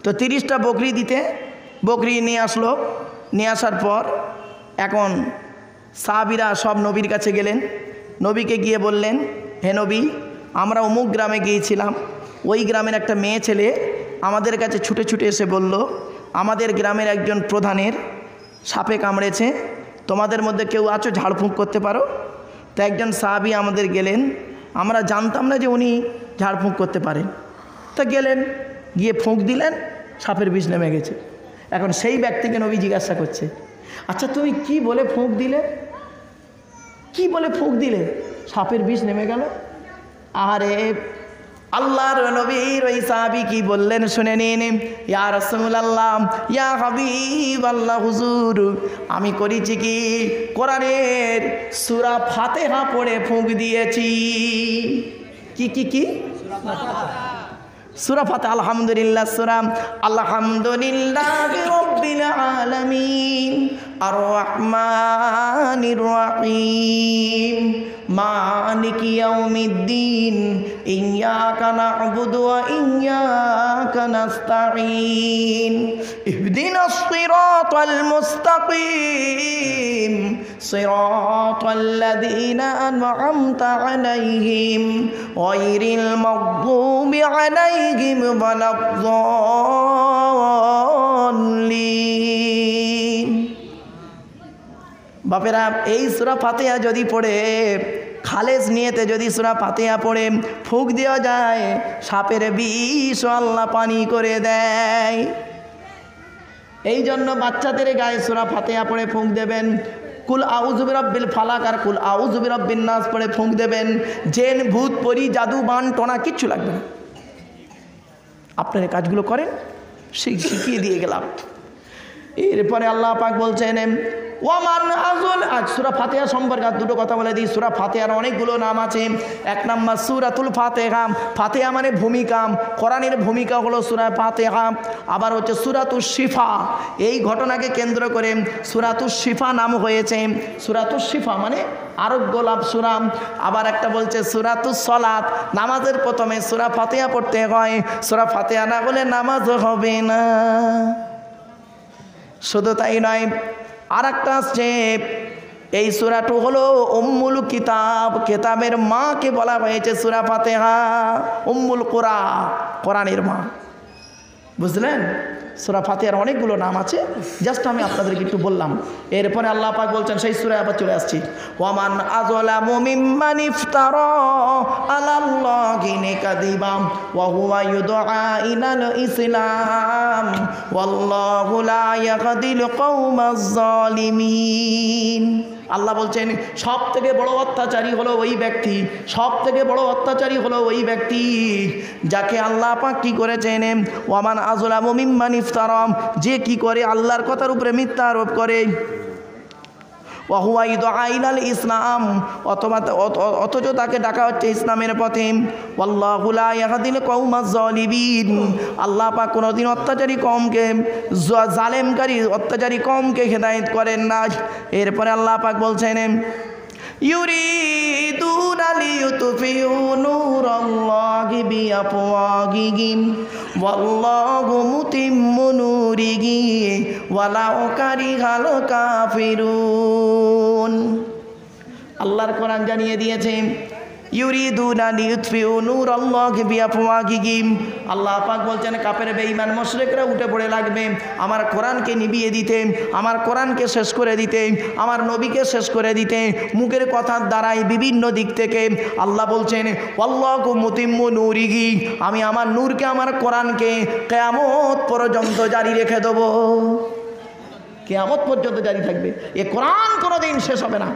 তো 30টা বকরি দিতে বকরি নিয়ে আসলো। নিয়ে আসার পর এখন সাহাবীরা সব নবীর কাছে গেলেন, নবীকে গিয়ে বললেন হে নবী, আমরা অমুক গ্রামে গিয়েছিলাম, ওই গ্রামের একটা মেয়ে ছেলে আমাদের কাছে ছুটে ছুটে এসে বলল আমাদের গ্রামের একজন প্রধানের সাপে কামড়েছে, তোমাদের মধ্যে কেউ আছো ঝাড়ফুঁক করতে পারো? তো একজন সাহাবী আমাদের গেলেন, আমরা জানতাম না যে উনি ঝাড়ফুঁক করতে পারেন। তো গেলেন, গিয়ে ফুঁক দিলেন, সাপের বিষ নেমে গেছে। এখন সেই ব্যক্তিকে নবী জিজ্ঞাসা করছে আচ্ছা তুমি কি বলে ফুঁক দিলে, কি বলে ফুঁক দিলে সাপের বিষ নেমে গেল? আরে আল্লাহর নবীর ওই সাহাবী কি বললেন শুনে নিন। ইয়া রাসূলুল্লাহ, ইয়া হাবিবাল্লাহ, হুজুর আমি করেছি কি, কোরআনের সূরা ফাতিহা পড়ে ফুঁক দিয়েছি। কি সূরা ফাতিহা, আলহামদুলিল্লাহ, সূরা আলহামদুলিল্লাহি রাব্বিল আলামিন আর রহমানির রহিম মালিকি ইয়াউমিদ্দিন ইয়্যাকা না'বুদু ওয়া ইয়্যাকা নাস্তাঈন ইহদিনাস সিরাতাল মুস্তাকিম সিরাতাল্লাযীনা আন'আমতা আলাইহিম গায়রিল মাগদুবি আলাইহিম ওয়ালাদ-দাল্লিন। বাপেরা এই সূরা ফাতিহা যদি পড়ে, খালেস নিয়েতে যদি সূরা ফাতিহা পড়ে ফুঁক দেওয়া যায়, সাপের বিষ আল্লাহ পানি করে দেয়। এই জন্য বাচ্চাদের গায়ে সূরা ফাতিহা পড়ে ফুঁক দেবেন। কুল আউযু বিরাব্বিল ফালাক আর কুল আউযু বিরাব্বিন নাস পড়ে ফুঁক দেবেন। জেন ভূত পরি জাদু বান টোনা কিচ্ছু লাগবে না। আপনারা কাজগুলো করেন, শিখিয়ে দিয়ে গেলাম। এরপরে আল্লাহ পাক বলছেন ওয়ামান আযল, আজ সূরা ফাতিহা সম্পর্কে দুটো কথা বলে দিই। সূরা ফাতিহার অনেকগুলো নাম আছে। এক নাম্বার সূরাতুল ফাতিহা, ফাতিহা মানে ভূমিকা, কোরআনের ভূমিকা হলো সূরা ফাতিহা। আবার হচ্ছে সূরাতুশ শিফা, এই ঘটনাকে কেন্দ্র করে সূরাতুশ শিফা নাম হয়েছে। সূরাতুশ শিফা মানে আরোগ্য লাভ সূরা। আবার একটা বলছে সূরাতুস সালাত, নামাজের প্রথমে সূরা ফাতিহা পড়তে হয়, সূরা ফাতিহা না বলে নামাজ হবে না। শুধু তাই নয়, আর একটা আসছে, এই সূরাটা হলো উম্মুল কিতাব, কিতাবের মাকে বলা হয়েছে সূরা ফাতিহা, উম্মুল কুরআন, কোরআনের মা। বুঝলেন? সূরা ফাতিহার অনেকগুলো নাম আছে, জাস্ট আমি আপনাদেরকে একটু বললাম। এরপরে আল্লাহ পাক বলছেন, সেই সূরায় আবার চলে আসছি, ওয়ামান আযলামু মিম্মান ইফতারা আলাল্লাহি কাযিবাম ওয়া হুয়া ইউদআ ইলাল ইসলাম ওয়াল্লাহু লা ইয়াহদিল কওমাজ জালিমিন। আল্লাহ বলছেন সব থেকে বড় অত্যাচারী হলো ওই ব্যক্তি, সব থেকে বড় অত্যাচারী হলো ওই ব্যক্তি যাকে আল্লাহ পাক কি করেছেন, ওয়ামান আযলামু মিম্মান ইফতারা, যে কি করে আল্লাহর কথার উপরে মিথ্যা আরোপ করে, ওয়া হুয়া ইউদআ ইলাল ইসলাম, অথচ তাকে ডাকা হচ্ছে ইসলামের পথে, ওয়াল্লাহু লা ইয়াহদিল কওমাজ জালিমিন, আল্লাহ পাক কোনোদিন অত্যাচারী কওমকে, জালেমকারী অত্যাচারী কওমকে হেদায়েত করেন না। এরপরে আল্লাহ পাক বলছেন, ইউরিদুনা লিইউতফিউ নূরাল্লাহি বিআফওয়াহিহিম ওয়াল্লাহু মুতিম্মু নূরিহি ওয়ালাউ কারিহাল কাফিরুন। আল্লাহর কোরআন জানিয়ে দিয়েছে, ইউরিদুনা লিইউতফিউ নূরাল্লাহি বিআফওয়াহিহিম, আল্লাহ পাক বলছেন কাফের বেঈমান মুশরিকরা উঠে পড়ে লাগবে আমার কোরআনকে নিভিয়ে দিতে, আমার কোরআনকে শেষ করে দিতে, আমার নবীকে শেষ করে দিতে, মুখের কথার দ্বারাই বিভিন্ন দিক থেকে। আল্লাহ বলছেন ওয়াল্লাহু মুতিম্মু নূরিহি, আমি আমার নূরকে, আমার কোরআনকে কিয়ামত পর্যন্ত জারি রেখে দেব। কিয়ামত পর্যন্ত জারি থাকবে, এ কোরআন কোনোদিন শেষ হবে না।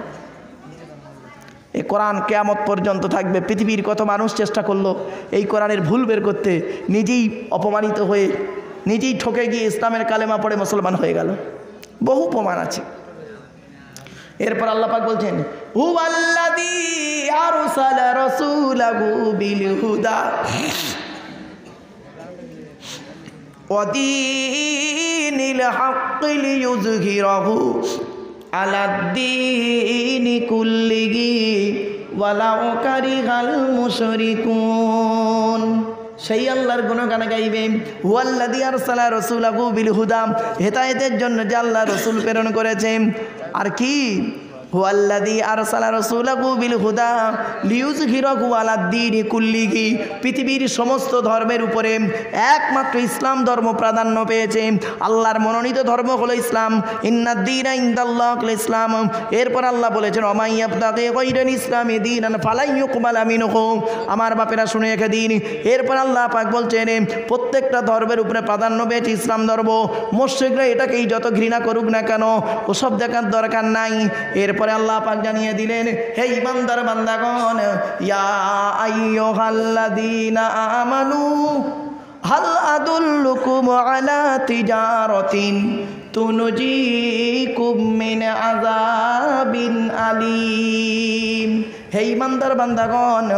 এই কোরআন কিয়ামত পর্যন্ত থাকবে। পৃথিবীর কত মানুষ চেষ্টা করলো এই কোরআনের ভুল বের করতে, নিজেই অপমানিত হয়ে, নিজেই ঠকে গিয়ে ইসলামের কালেমা পড়ে মুসলমান হয়ে গেল। বহু প্রমাণ আছে। এরপর আল্লাহ পাক বলছেন, হুয়াল্লাযী আরসালা রাসূলাহু বিল হুদা ওয়া দীনিল হাক্কি লিইয়ুযহিরাহু আলাদ্দীনি কুল্লিহি ওয়ালাউ কারিহাল মুশরিকুন। সেই আল্লাহর গুণগান গাইবে, হুয়াল্লাযী আরসালা রাসূলাহু বিল হুদা, হেদায়েতের জন্য যে আল্লাহ রসুল প্রেরণ করেছেন। আর কি, হুয়াল্লাযী আরসালা রাসূলাহু বিল হুদা লিইয়ুযহিরাহু আলাদ্দীনি কুল্লিহি, পৃথিবীর সমস্ত ধর্মের উপরে একমাত্র ইসলাম ধর্ম প্রাধান্য পেয়েছে। আল্লাহর মনোনীত ধর্ম হলো ইসলাম, ইন্নাদ-দীনা ইনদাল্লাহিল ইসলাম। এরপর আল্লাহ বলেছেন, ওয়া ইয়াবতাগি গায়রাল ইসলামি দীনান ফালাই ইউকবালা মিনহু, আমার বাপেরা শুনে রেখে দিন। এরপর আল্লাহ পাক বলছেন প্রত্যেকটা ধর্মের উপরে প্রাধান্য পেয়েছে ইসলাম ধর্ম। মুশরিকরা এটাকেই যত ঘৃণা করুক না কেন, ওসব দেখার দরকার নাই। এরপর আল্লাহ পাক জানিয়ে দিলেন, হে ইমানদার বান্দাগণ, ইয়া আইয়ুহাল্লাযীনা আমানু হাল আদুল্লুকুম আলা তিজারাতিন তুনজিকুম মিন আযাবিন আলীম। হে ইমানদার বান্দাগণ,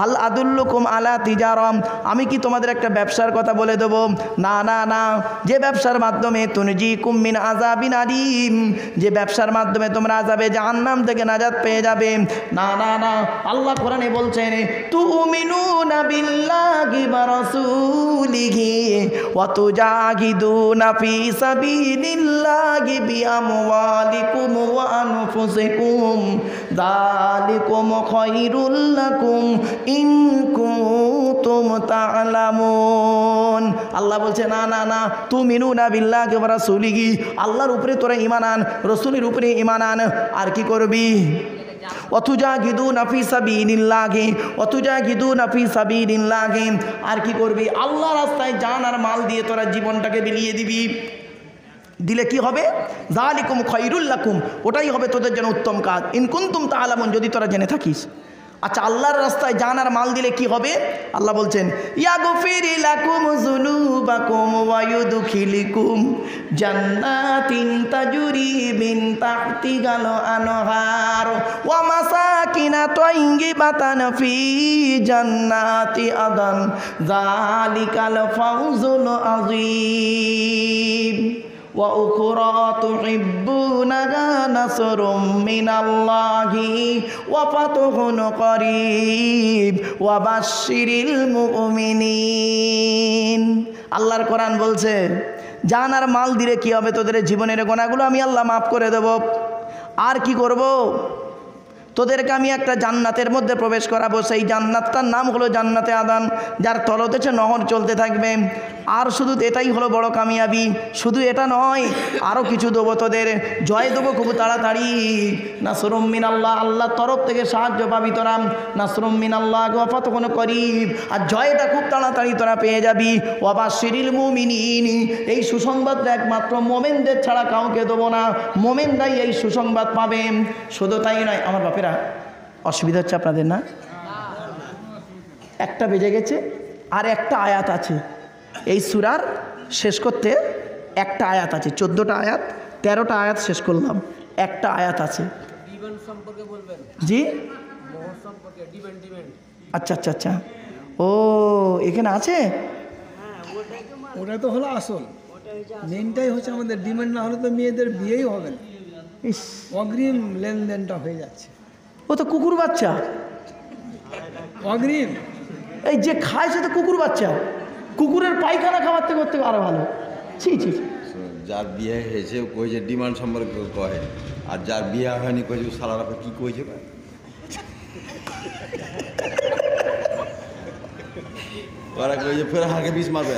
আল আদুল্লুকুম আলা তিজারাম, আমি কি তোমাদের একটা ব্যবসার কথা বলে দেবো? না না না, যে ব্যবসার মাধ্যমে তুনজিকুম মিন আযাবিন আলীম, যে ব্যবসার মাধ্যমে তোমরা আযাবে জাহান্নাম থেকে নাজাত পেয়ে যাবে। না না না, আল্লাহ কোরআনে বলছেন, তুমিনুনা বিল্লাহি ওয়া রাসূলিহি ওয়া তুজাহিদুনা ফি সাবিলিল্লাহি বিআমওয়ালিকুম ওয়া আনফুসিকুম যালিকুম খায়রুল লাকুম ইন কুনতুম তা'লামুন। আল্লাহ বলছে, না না না, তুমিনুনা বিল্লাহি ওয়া রাসূলিহি, আল্লাহর উপরে তোরা ঈমান আন, রাসূলের উপরে ঈমান আন। আর কি করবি? ওয়াতুজাহিদুনা ফি সাবিলিল্লাহি ওয়াতুজাহিদুনা ফি সাবিলিল্লাহি, আর কি করবি? আল্লাহর রাস্তায় জান আর মাল দিয়ে তোরা জীবনটাকে বিলিয়ে দিবি। দিলে কি হবে? যালিকুম খায়রুল লাকুম, ওটাই হবে তোদের জন্য উত্তম কাজ। ইন কুনতুম তা'লামুন, যদি তোরা জেনে থাকিস। আচ্ছা, আল্লাহর রাস্তায় জান আর মাল দিলে কি হবে? আল্লাহ বলছেন, ইয়াগফির লাকুম যুনুবাকুম ওয়া ইউদখিলুকুম জান্নাতিন তাজরি মিন তাহতিহাল আনহার ওয়া মাসাকিনা তাইয়্যিবাতান ফি জান্নাতি আদন যালিকাল ফাওজুল আযীম ওয়া উখরা তুহিব্বুনাহা নাসরুম মিনাল্লাহি ওয়া ফাতহুন করিব ওয়া বাশশিরিল মুমিনিন। আল্লাহর কোরআন বলছে, জান আর মাল দিলে কি হবে? তোদের জীবনের গুনাহগুলো আমি আল্লাহ মাফ করে দেব। আর কি করব? তোদেরকে আমি একটা জান্নাতের মধ্যে প্রবেশ করাবো, সেই জান্নাতটার নাম হলো জান্নাতে আদান, যার তলদেশে নহর চলতে থাকবে। আর শুধু এটাই হলো বড় কামিয়াবি, শুধু এটা নয়, আরও কিছু দেবো তোদের, জয় দেবো খুব তাড়াতাড়ি। নাসরুম মিনাল্লাহ, আল্লাহর তরফ থেকে সাহায্য পাবি তোরা। নাসরুম মিনাল্লাহ ওয়াফাতুন করিব, আর জয়টা খুব তাড়াতাড়ি তোরা পেয়ে যাবি। ওয়াবাশশিরিল মুমিনিন, এই সুসংবাদটা একমাত্র মোমেনদের ছাড়া কাউকে দেবো না, মোমেনরাই এই সুসংবাদ পাবে। শুধু তাই নয়, আমার বাপেরা অসুবিধা হচ্ছে আপনাদের না? একটা বেজে গেছে, আর একটা আয়াত আছে এই সূরার শেষ করতে, একটা আয়াত আছে, 14টা আয়াত, 13টা আয়াত শেষ করলাম, একটা আয়াত আছে। জি আচ্ছা আচ্ছা আচ্ছা, ও এখানে আছে। ওটা তো হলো আসল, মেনটাই হচ্ছে আমাদের ডিমান্ড, না হলে তো মেয়েদের বিয়েই হবে না। অগ্রিম লেনদেনটা হয়ে যাচ্ছে। ও তো কুকুর বাচ্চা, অগ্রিম। এই যে খায় সে তো কুকুর বাচ্চা, কুকুরের পায়খানা খাওয়ার থেকে করতে আরো ভালো। ছি ছি, যার বিয়ে হয়েছে কইছে ডিমান্ড সম্পর্কে কহে, আর যার বিয়ে হয়নি কইছে সালারা কি কইছে, ওরা কইছে ফের হাকে 20 মারবে,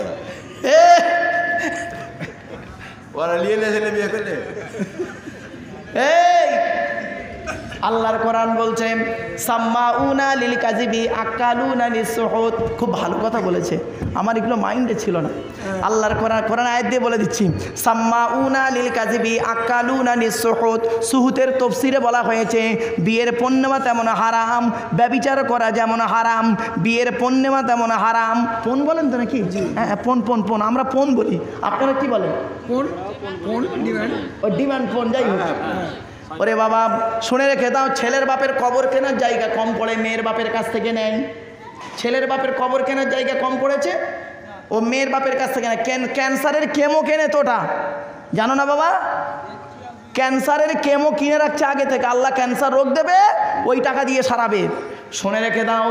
ওরা লিয়ে লেলে বিয়ে করলে। এই আল্লাহর কোরআন বলছে সাম্মাউনা লিল কাযিবি আকালুনা লিসহুদ, খুব ভালো কথা বলেছে, আমার এগুলো মাইন্ডে ছিল না। আল্লাহর কোরআন আয়াত দিয়ে বলে দিচ্ছি, সাম্মাউনা লিল কাযিবি আকালুনা লিসহুদ, সুহুতের তাফসীরে বলা হয়েছে বিয়ের পণ্যমা তেমন হারাম, ব্যভিচার করা যেমন হারাম, বিয়ের পণ্যমা তেমন হারাম। পণ বলেন তো নাকি? হ্যাঁ পণ পণ পণ, আমরা পণ বলি, আপনারা কি বলেন? কোন কোন ডিমান্ড? ও ডিমান্ড পণ, যাই হোক। ওরে বাবা শুনে রেখে দাও, ছেলের বাপের কবর কেনার জায়গা কম পড়ে মেয়ের বাপের কাছ থেকে নেয়। ছেলের বাপের কবর কেনার জায়গা কম পড়েছে, ও মেয়ের বাপের কাছ থেকে নেয়। ক্যান্সারের কেমো কেনে তোটা, জানো না বাবা? ক্যান্সারের কেমো কিনে রাখছে আগে থেকে, আল্লাহ ক্যান্সার রোগ দেবে, ওই টাকা দিয়ে সারাবে। শুনে রেখে দাও,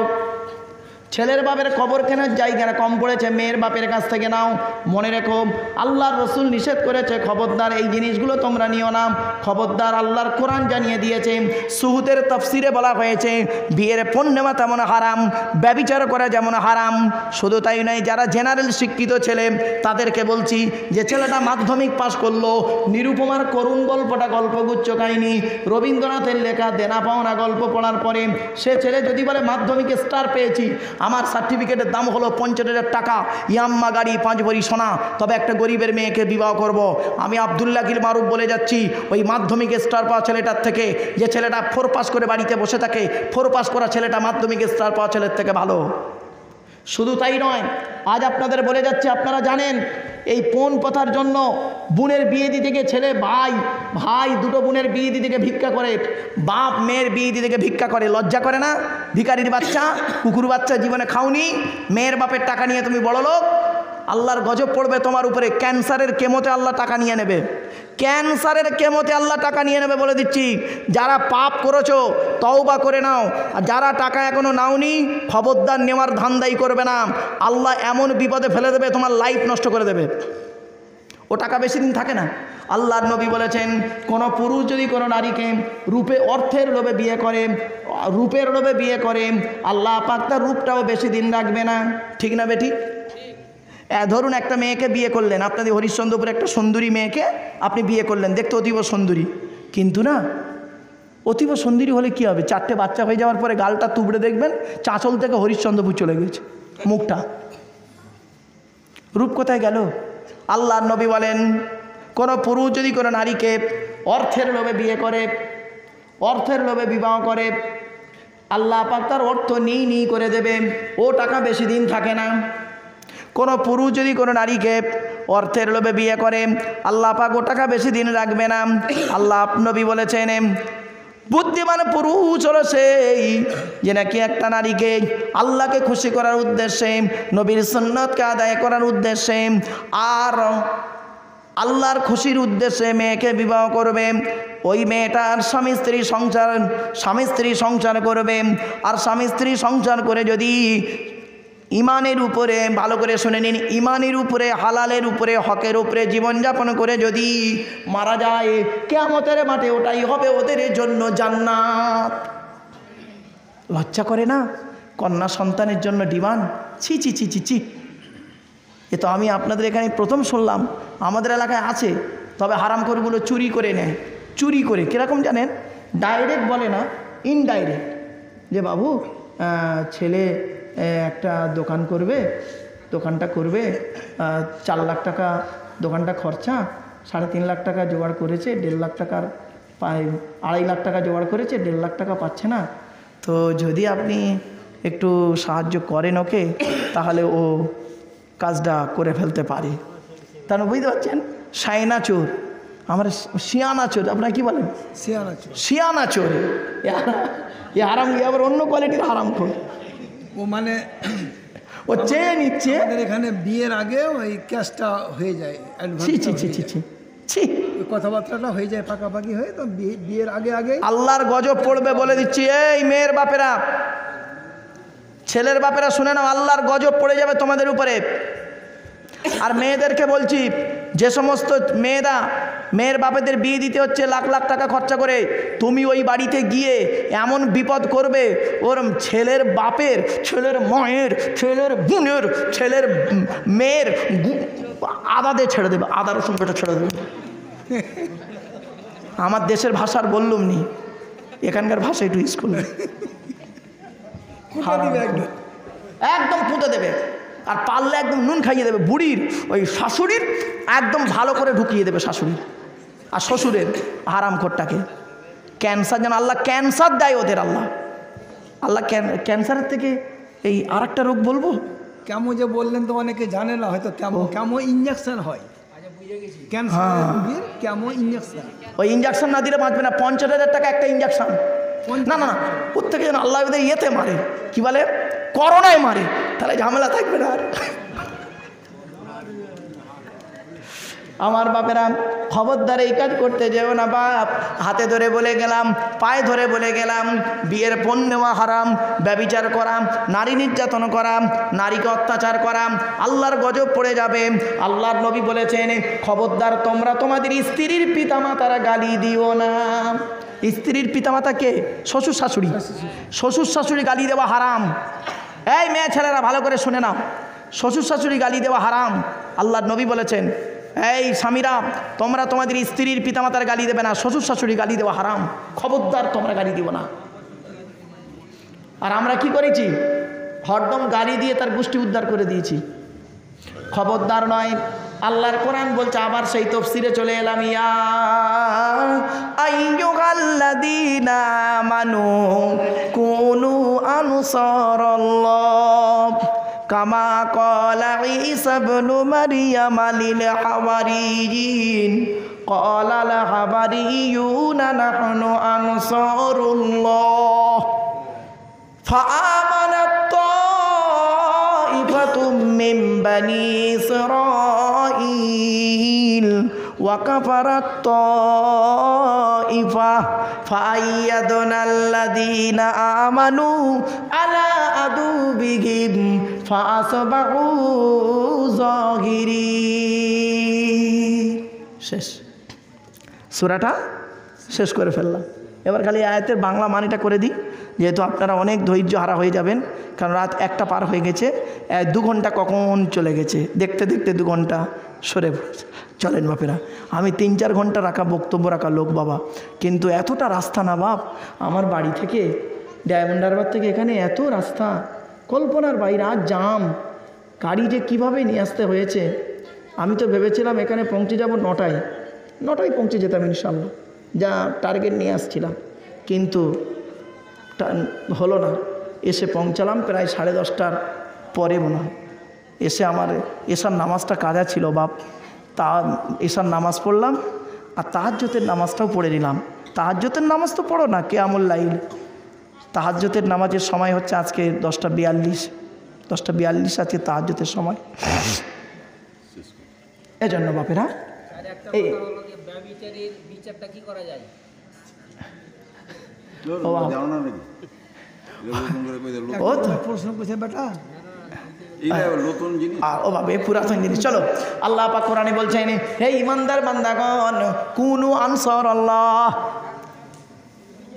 ছেলের বাপের কবর কেনার জায়গা কম পড়েছে, মেয়ের বাপের কাছ থেকে নাও। মনে রেখো আল্লাহর রসুল নিষেধ করেছে, খবরদার এই জিনিসগুলো তোমরা নিও না, খবরদার। আল্লাহর কোরআন জানিয়ে দিয়েছে, সুহুতের তাফসীরে বলা হয়েছে বিয়ের পণ্যমা তেমন হারাম, ব্যভিচার করা যেমন হারাম। শুধু তাই নয়, যারা জেনারেল শিক্ষিত ছেলে তাদেরকে বলছি, যে ছেলেটা মাধ্যমিক পাশ করলো, নিরুপমার করুণ গল্পটা গল্পগুচ্ছ কাহিনী, রবীন্দ্রনাথের লেখা দেনা পাওনা গল্প পড়ার পরে সে ছেলে যদি বলে মাধ্যমিকে স্টার পেয়েছি, আমার সার্টিফিকেটের দাম হলো 50,000 টাকা, ইয়াম্মা গাড়ি, 5 ভরি সোনা, তবে একটা গরিবের মেয়েকে বিবাহ করব, আমি আব্দুল্লাহ গিল মারুফ বলে যাচ্ছি, ওই মাধ্যমিকে স্টার পাওয়া ছেলেটার থেকে যে ছেলেটা 4 পাস করে বাড়িতে বসে থাকে, 4 পাস করা ছেলেটা মাধ্যমিকে স্টার পাওয়া ছেলের থেকে ভালো। শুধু তাই নয়, আজ আপনাদের বলে যাচ্ছে, আপনারা জানেন এই পণ প্রথার জন্য বোনের বিয়ে দিতে গিয়ে ছেলে ভাই দুটো বোনের বিয়ে দিতে গিয়ে ভিক্ষা করে, বাপ মেয়ের বিয়ে দিতে গিয়ে ভিক্ষা করে। লজ্জা করে না? ভিখারির বাচ্চা, কুকুর বাচ্চা, জীবনে খাওনি, মেয়ের বাপের টাকা নিয়ে তুমি বড় লোক, আল্লাহর গজব পড়বে তোমার উপরে। ক্যান্সারের কেমোতে আল্লাহ টাকা নিয়ে নেবে, ক্যান্সারের কেমোতে আল্লাহ টাকা নিয়ে নেবে বলে দিচ্ছি। যারা পাপ করেছো তওবা করে নাও, আর যারা টাকা এখনো নাওনি খবরদার নেওয়ার ধান্দাই করবে না, আল্লাহ এমন বিপদে ফেলে দেবে, তোমার লাইফ নষ্ট করে দেবে। ও টাকা বেশি দিন থাকে না। আল্লাহর নবী বলেছেন, কোনো পুরুষ যদি কোনো নারীকে অর্থের লোভে বিয়ে করে, রূপের লোভে বিয়ে করে, আল্লাহ পাক তার রূপটাও বেশি দিন রাখবে না। ঠিক না বেটি? ধরুন একটা মেয়েকে বিয়ে করলেন, আপনাদের হরিশ্চন্দ্রপুরে একটা সুন্দরী মেয়েকে আপনি বিয়ে করলেন, দেখতে অতীব সুন্দরী, কিন্তু না অতীব সুন্দরী হলে কি হবে, 4টে বাচ্চা হয়ে যাওয়ার পরে গালটা তুবড়ে দেখবেন চাঁচল থেকে হরিশ্চন্দ্রপুর চলে গেছে মুখটা, রূপ কোথায় গেল? আল্লাহর নবী বলেন, কোনো পুরুষ যদি কোনো নারীকে অর্থের লোভে বিয়ে করে, অর্থের লোভে বিবাহ করে, আল্লাহ পাক তার অর্থ নিই করে দেবে, ও টাকা বেশি দিন থাকে না। কোনো পুরুষ যদি কোনো নারীকে অর্থের লোভে বিয়ে করে, আল্লাহ পাক ও টাকা বেশি দিন রাখবে না। আল্লাহ নবী বলেছেন, বুদ্ধিমান পুরুষ হলো সেই যে নাকি একটা নারীকে আল্লাহকে খুশি করার উদ্দেশ্যে, নবীর সুন্নতকে আদায় করার উদ্দেশ্যে আর আল্লাহর খুশির উদ্দেশ্যে মেয়েকে বিবাহ করবে। ওই মেয়েটার স্বামী স্ত্রী সংসার করবে, আর স্বামী স্ত্রী সংসার করে যদি ইমানের উপরে, ভালো করে শুনে নিন, ইমানের উপরে, হালালের উপরে, হকের উপরে জীবনযাপন করে যদি মারা যায়, কিয়ামতের মাঠে ওটাই হবে ওদের জন্য জান্নাত। লজ্জা করে না? কন্যা সন্তানের জন্য ডিমান্ড, ছি ছি ছি ছি ছি। এ তো আমি আপনাদের এখানে প্রথম শুনলাম। আমাদের এলাকায় আছে, তবে হারামখোরগুলো চুরি করে নেয়। চুরি করে কীরকম জানেন? ডাইরেক্ট বলে না, ইনডাইরেক্ট, যে বাবু ছেলে একটা দোকান করবে, দোকানটা করবে, 4 লাখ টাকা দোকানটা খরচা, 3.5 লাখ টাকা জোগাড় করেছে, 1.5 লাখ টাকার 2.5 লাখ টাকা জোগাড় করেছে, 1.5 লাখ টাকা পাচ্ছে না, তো যদি আপনি একটু সাহায্য করেন ওকে, তাহলে ও কাজটা করে ফেলতে পারে। তাহলে বুঝতে পারছেন? সায়না চোর, আমার শিয়ানা চোর, আপনারা কি বলেন? শিয়ানা চোর। এ হারাম, আবার অন্য কোয়ালিটির হারামখোর। ও মানে ও চেয়ে নিচ্ছে। আমাদের এখানে বিয়ের আগে ওই ক্যাশটা হয়ে যায়, ছি ছি ছি ছি ছি ছি। ওই কথাবার্তাটা হয়ে যায় পাকাপাকি হয়ে, তো বিয়ের আগে আগে আল্লাহর গজব পড়বে বলে দিচ্ছি। এই মেয়ের বাপেরা, ছেলের বাপেরা শুনে নাও, আল্লাহর গজব পড়ে যাবে তোমাদের উপরে। আর মেয়েদেরকে বলছি, যে সমস্ত মেয়ের বাপেদের বিয়ে দিতে হচ্ছে লাখ লাখ টাকা খরচা করে, তুমি ওই বাড়িতে গিয়ে এমন বিপদ করবে, ওর ছেলের বাপের, ছেলের মায়ের, ছেলের বোনের, ছেলের মেয়ের আদা দিয়ে ছেড়ে দেবে, আদা রসুন পেটে ছেড়ে দেবে। আমার দেশের ভাষার বললুম নি, এখানকার ভাষা একটু স্কুল একদম পুঁতে দেবে। আর পারলে একদম নুন খাইয়ে দেবে বুড়ির, ওই শাশুড়ির একদম ভালো করে ঢুকিয়ে দেবে শাশুড়ির আর শ্বশুরের হারামখোরটাকে। ক্যান্সার যেন আল্লাহ ক্যান্সার দেয় ওদের। আল্লাহ ক্যান্সারের থেকে এই আর একটা রোগ বলবো, কেমো যে বললেন তো অনেকে জানে না হয়তো, কেমো ইঞ্জেকশন হয় ক্যান্সার, কেমো ইঞ্জেকশন। ওই ইঞ্জেকশন না দিলে বাঁচবে না। 50,000 টাকা একটা ইঞ্জেকশন। না না না, ওর থেকে যেন আল্লাহ ওদের ইয়েতে মারে, কি বলে, করোনায় মারে, তাহলে ঝামেলা থাকবে না আর। আমার বাপেরা, খবরদার এই কাজ করতে যেও না বাপ। হাতে ধরে বলে গেলাম, পায়ে ধরে বলে গেলাম, বিয়ের পণ নেওয়া হারাম, ব্যভিচার করা, নারী নির্যাতন করা, নারীকে অত্যাচার করা, আল্লাহর গজব পড়ে যাবে। আল্লাহর নবী বলেছেন, খবরদার তোমরা তোমাদের স্ত্রীর পিতামাতারা গালি দিও না। স্ত্রীর পিতামাতা কে? শ্বশুর শাশুড়ি। শ্বশুর শাশুড়ি গালি দেওয়া হারাম। এই মেয়ে ছেলেরা ভালো করে শুনে নাও, শ্বশুর শাশুড়ি গালি দেওয়া হারাম। আল্লাহর নবী বলেছেন, এই স্বামীরা, তোমরা তোমাদের স্ত্রীর পিতামাতার গালি দেবে না, শ্বশুর শাশুড়ি গালি দেওয়া হারাম, খবরদার তোমরা গালি দিও না। আর আমরা কি করেছি? হরদম গালি দিয়ে তার গোষ্ঠী উদ্ধার করে দিয়েছি। খবরদার নয়। আল্লাহর কোরআন বলছে, আবার সেই তাফসীরে চলে এলাম, ইয়া আইয়ুহাল্লাযীনা আমানু কুনু আনসারাল্লাহ কামা ক্বালা ঈসা ইবনু মারইয়াম লিল হাওয়ারিয়িন ক্বালাল হাওয়ারিয়ুনা নাহনু আনসারুল্লাহ ফাআমানাত তাইফাতুম মিন বানি ইসরাঈল ওয়া কাফারাত তাইফা ফাআইয়াদনাল্লাযীনা আমানু আলা আদুবিহিম ফাআসবাহু যাহিরিন। শেষ, সূরাটা শেষ করে ফেললাম। এবার খালি আয়াতের বাংলা মানেটা করে দিই, যেহেতু আপনারা অনেক ধৈর্য হারা হয়ে যাবেন, কারণ রাত 1টা পার হয়ে গেছে। 2 ঘন্টা কখন চলে গেছে দেখতে দেখতে 2 ঘন্টা সরে পড়েছে। চলেন বাপেরা, আমি 3-4 ঘন্টা রাখা বক্তব্য রাখা লোক বাবা, কিন্তু এতটা রাস্তা না বাপ। আমার বাড়ি থেকে ডায়মন্ড হারবার থেকে এখানে এত রাস্তা, কল্পনার বাইরে। আর জাম, গাড়ি যে কীভাবে নিয়ে আসতে হয়েছে। আমি তো ভেবেছিলাম এখানে পৌঁছে যাব 9টায় পৌঁছে যেতাম ইনশাল্লাহ, যা টার্গেট নিয়ে আসছিলাম, কিন্তু হলো না। এসে পৌঁছালাম প্রায় 10:30টার পরে মনে হয়। এসে আমার এশার নামাজটা কাজা ছিল বাপ, তা এশার নামাজ পড়লাম, আর তাহাজ্জুদের নামাজটাও পড়ে নিলাম। তাহাজ্জুদের নামাজ তো পড়ো না, কিয়ামুল লাইল। তাহাজ্জুদের নামাজের সময় হচ্ছে আজকে 10:42 আজকে তাহাজ্জুদের সময়। এজন্য বাপেরা এই বিচারটা কি করা যায়? প্রশ্ন করছে বেটা, ও বাবা, পুরাতন জিনিস। চলো, আল্লাহ পাক কোরআনে বলছেন, হে ঈমানদার বান্দাগণ, কুনু আনসারাল্লাহ,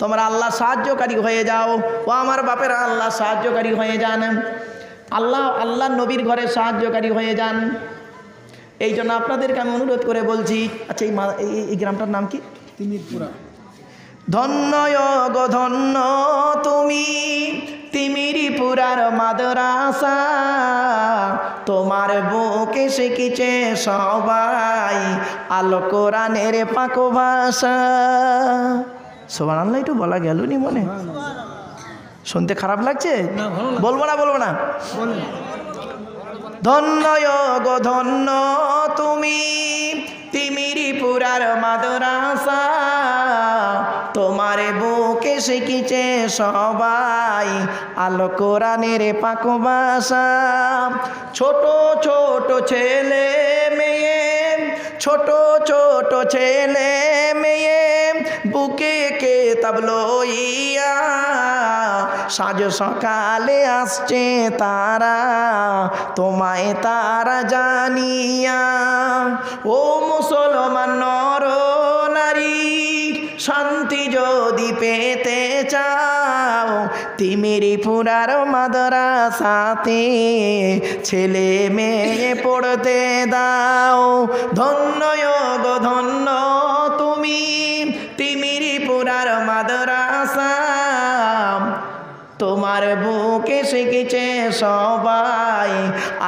তোমরা আল্লাহ সাহায্যকারী হয়ে যাও। ও আমার বাপেরা, আল্লাহ সাহায্যকারী হয়ে যান, আল্লাহ নবীর ঘরে সাহায্যকারী হয়ে যান। এই জন্য আপনাদেরকে আমি অনুরোধ করে বলছি। আচ্ছা, এই গ্রামটার নাম কি? তিমিরপুরা। ধন্য গো ধন্য তুমি তিমিরপুরার মাদ্রাসা, তোমার বুকে শিখেছে সবাই আল কোরআনের পাক ভাষা। সুবহানাল্লাহ, একটু বলা গেল নি মনে? শুনতে খারাপ লাগছে? না, ভালো লাগছে। বলবো না বলেন। ধন্য গো ধন্য তুমি তিমিরপুরার মাদ্রাসা, তোমার বুকে শিখেছে সবাই আল কোরআনের পাক ভাষা। ছোট ছোট ছেলে মেয়ে, ছোট ছোট ছেলে মেয়ে বুকে কিতাব লইয়া সাজ সকালে আসছে তারা, তোমায় তারা জানিয়া। ও মুসলমান নর নারী, শান্তি যদি পেতে চাও তিমিরপুরার মাদ্রাসাতে ছেলে মেয়ে পড়তে দাও। ধন্য গো ধন্য তুমি তিমিরপুরার মাদ্রাসা, তোমার বুকে শিখেছে সবাই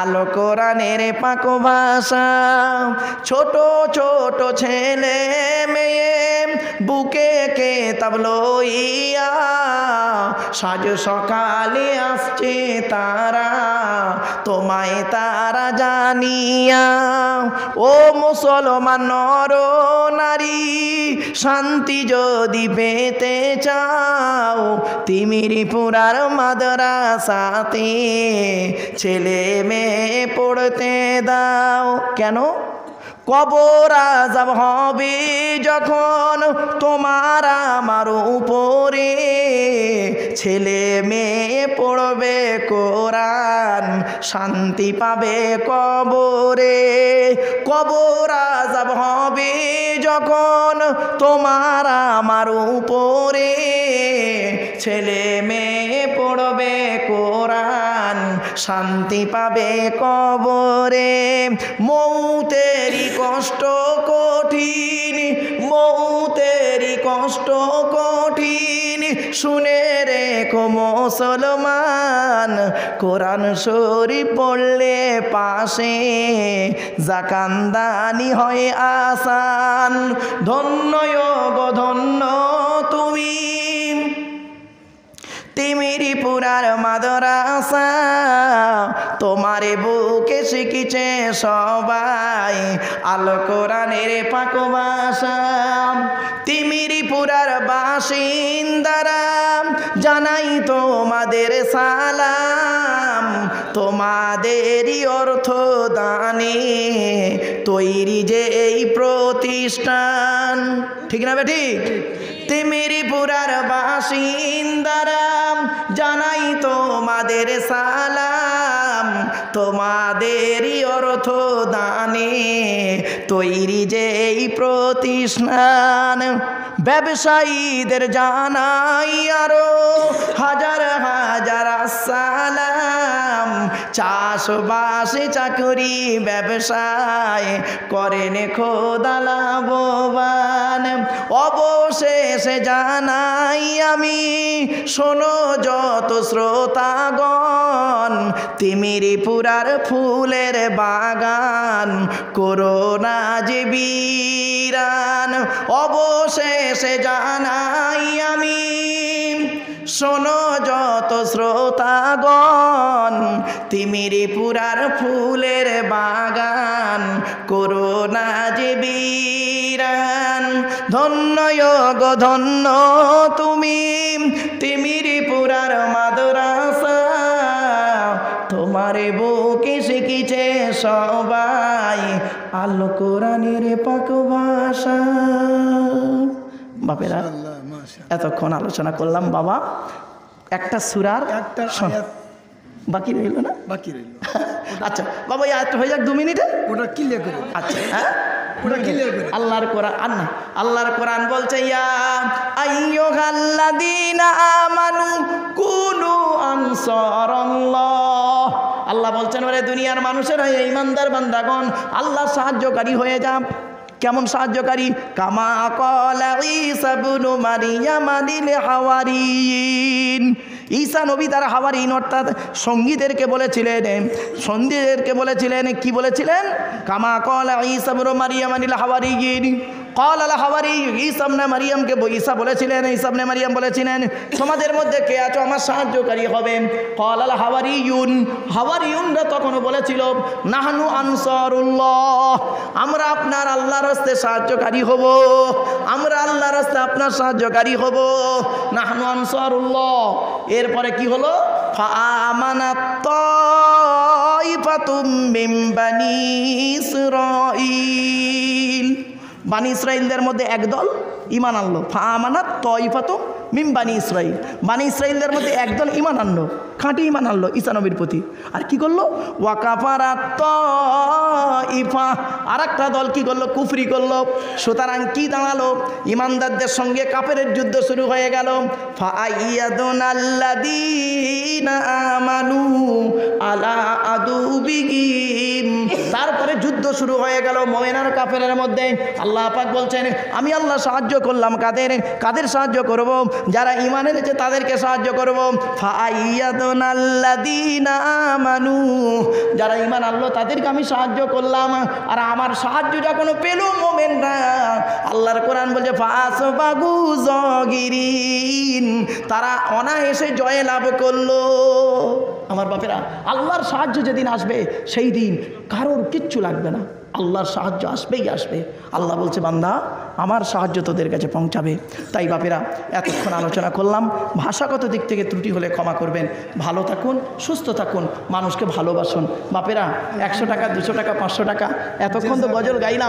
আল কোরআনের পাক ভাষা। ছোট ছোট ছেলে মেয়ে বুকে কিতাব লইয়া সাজ সকালে আসছে তারা, তোমায় তারা জানিয়া। ও মুসলমান নর নারী, শান্তি যদি পেতে চাও তিমিরপুরার মাদ্রাসাতে ছেলে মেয়ে পড়তে দাও। কেন? কবর আযাব হবে যখন তোমার আমার উপরে, ছেলে মেয়ে পড়বে কোরআন শান্তি পাবে কবরে। কবর আযাব হবে যখন তোমার আমার উপরে, ছেলে মেয়ে পড়বে কোরআন শান্তি পাবে কবরে। মৌতেরি কষ্ট কঠিন, মৌতেরি কষ্ট কঠিন, শুনে রেখো মুসলমান, কোরআন শরীফ পড়লে পাশে জাকান্দানি হয় আসান। ধন্য গো ধন্য তুমি তিমিরপুরার মাদ্রাসা, তোমার বুকে শিখেছে সবাই আল কোরআনের পাক ভাষা। তিমিরপুরার বাসিন্দারা জানাই তোমাদের সালাম, তোমাদেরই অর্থ দানে তৈরি যে এই প্রতিষ্ঠান। ঠিক না বেঠি? তিমিরপুরার বাসিন্দারা জানাই তোমাদের সালাম, তোমাদেরই অর্থ দানে তৈরি যে এই প্রতিষ্ঠান। ব্যবসায়ীদের জানাই আরো হাজার হাজার সালাম, চাষবাসে চাকরি ব্যবসায় করেন খোদা লাভবান। অবশেষে জানাই আমি, শোনো যত শ্রোতাগণ, তিমিরপুরার ফুলের বাগান করোনা যে বিরান। অবশেষে জানাই আমি, শোনো যত শ্রোতাগণ, তিমিরপুরার ফুলের বাগান করোনা যে বিরান। ধন্য গো ধন্য তুমি তিমিরপুরার মাদ্রাসা, তোমার বুকে শিখেছে সবাই আল কোরআনের পাক ভাষা। বাপেরা, এতক্ষণ আলোচনা করলাম বাবা, একটা সূরার একটা শোন। আয়াত বাকি রইল না? বাকি রইল। আচ্ছা বাবা, এই আয়াতটা হয়ে যাক 2 মিনিটে। ওটা ক্লিয়ার করে আচ্ছা, হ্যাঁ ওটা clear করে। আল্লাহর কোরআন না, আল্লাহর কোরআন বলছে ইয়া আইয়ুহাল্লাযীনা আমানু কুনু আনসারাল্লাহ। আল্লাহ বলছেন ওরে দুনিয়ার মানুষেরা, এই ইমানদার বান্দাগণ আল্লাহর সাহায্যকারী হয়ে যান। কেমন সাহায্যকারী? কামা ক্বালা ঈসা ইবনু মারইয়াম লিল হাওয়ারিয়িন। ঈসা নবী তার হাওয়ারিন অর্থাৎ সঙ্গীদেরকে বলেছিলেন কি বলেছিলেন? কামা ক্বালা ঈসা ইবনু মারইয়াম লিল হাওয়ারিয়িন। ক্বালা আল হাওয়ারি ঈসা ইবনে মারইয়ামকে ঈসা ইবনে মারইয়াম বলেছিলেন তোমাদের মধ্যে কে আছো আমার সাহায্যকারী হবে? ক্বালা আল হাওয়ারিয়ুনরা তখনও বলেছিল নাহনু আনসারুল্লাহ, আমরা আপনার আল্লাহর রাস্তায় সাহায্যকারী হব, আমরা আল্লাহর রাস্তায় আপনার সাহায্যকারী হব, নাহনু আনসারুল্লাহ। এরপরে কি হলো? ফাআমানাত তাইফাতুম মিন বানি ইসরাঈল। বানি ইসরাইলদের মধ্যে একদল ঈমান আনলো। ফাআমানাত তাইফাতুম মিন বানি ইসরাঈল। বানি ইসরাইলদের মধ্যে একদল ঈমান আনলো, খাঁটি ঈমান আনলো ঈসা নবীর প্রতি। আর কি করলো? ওয়া কাফারাত তাইফা, আরেকটা দল কি করলো? কুফরি করলো। সুতরাং কি দাঁড়ালো? ঈমানদারদের সঙ্গে কাফেরের যুদ্ধ শুরু হয়ে গেল। ফাআইয়াদুনাল্লাযীনা আমানু আলা আদুবিহিম, তারপরে যুদ্ধ শুরু হয়ে গেল মুমিন আর কাফেরের মধ্যে। আল্লাহ পাক বলছেন আমি আল্লাহ সাহায্য করলাম কাদের সাহায্য করব? যারা ঈমান এনেছে তাদেরকে সাহায্য করব। ফাআইয়াদুনাল্লাযীনা আমানু, যারা ঈমান আনলো তাদেরকে আমি সাহায্য করলাম। আর আমার সাহায্য যখন পেল মুমিনরা, আল্লাহর কোরআন বলছে ফাসবাগু যাগিরিন, তারা অনায়াসে জয় লাভ করলো। আমার বাপেরা, আল্লাহর সাহায্য যেদিন আসবে সেই দিন কারোর কিচ্ছু লাগবে না, আল্লাহর সাহায্য আসবেই আসবে। আল্লাহ বলছে বান্দা আমার সাহায্য তোদের কাছে পৌঁছাবে। তাই বাপেরা এতক্ষণ আলোচনা করলাম, ভাষাগত দিক থেকে ত্রুটি হলে ক্ষমা করবেন। ভালো থাকুন, সুস্থ থাকুন, মানুষকে ভালোবাসুন। বাপেরা 100 টাকা, 200 টাকা, 500 টাকা, এতক্ষণ তো গজল গাইলাম।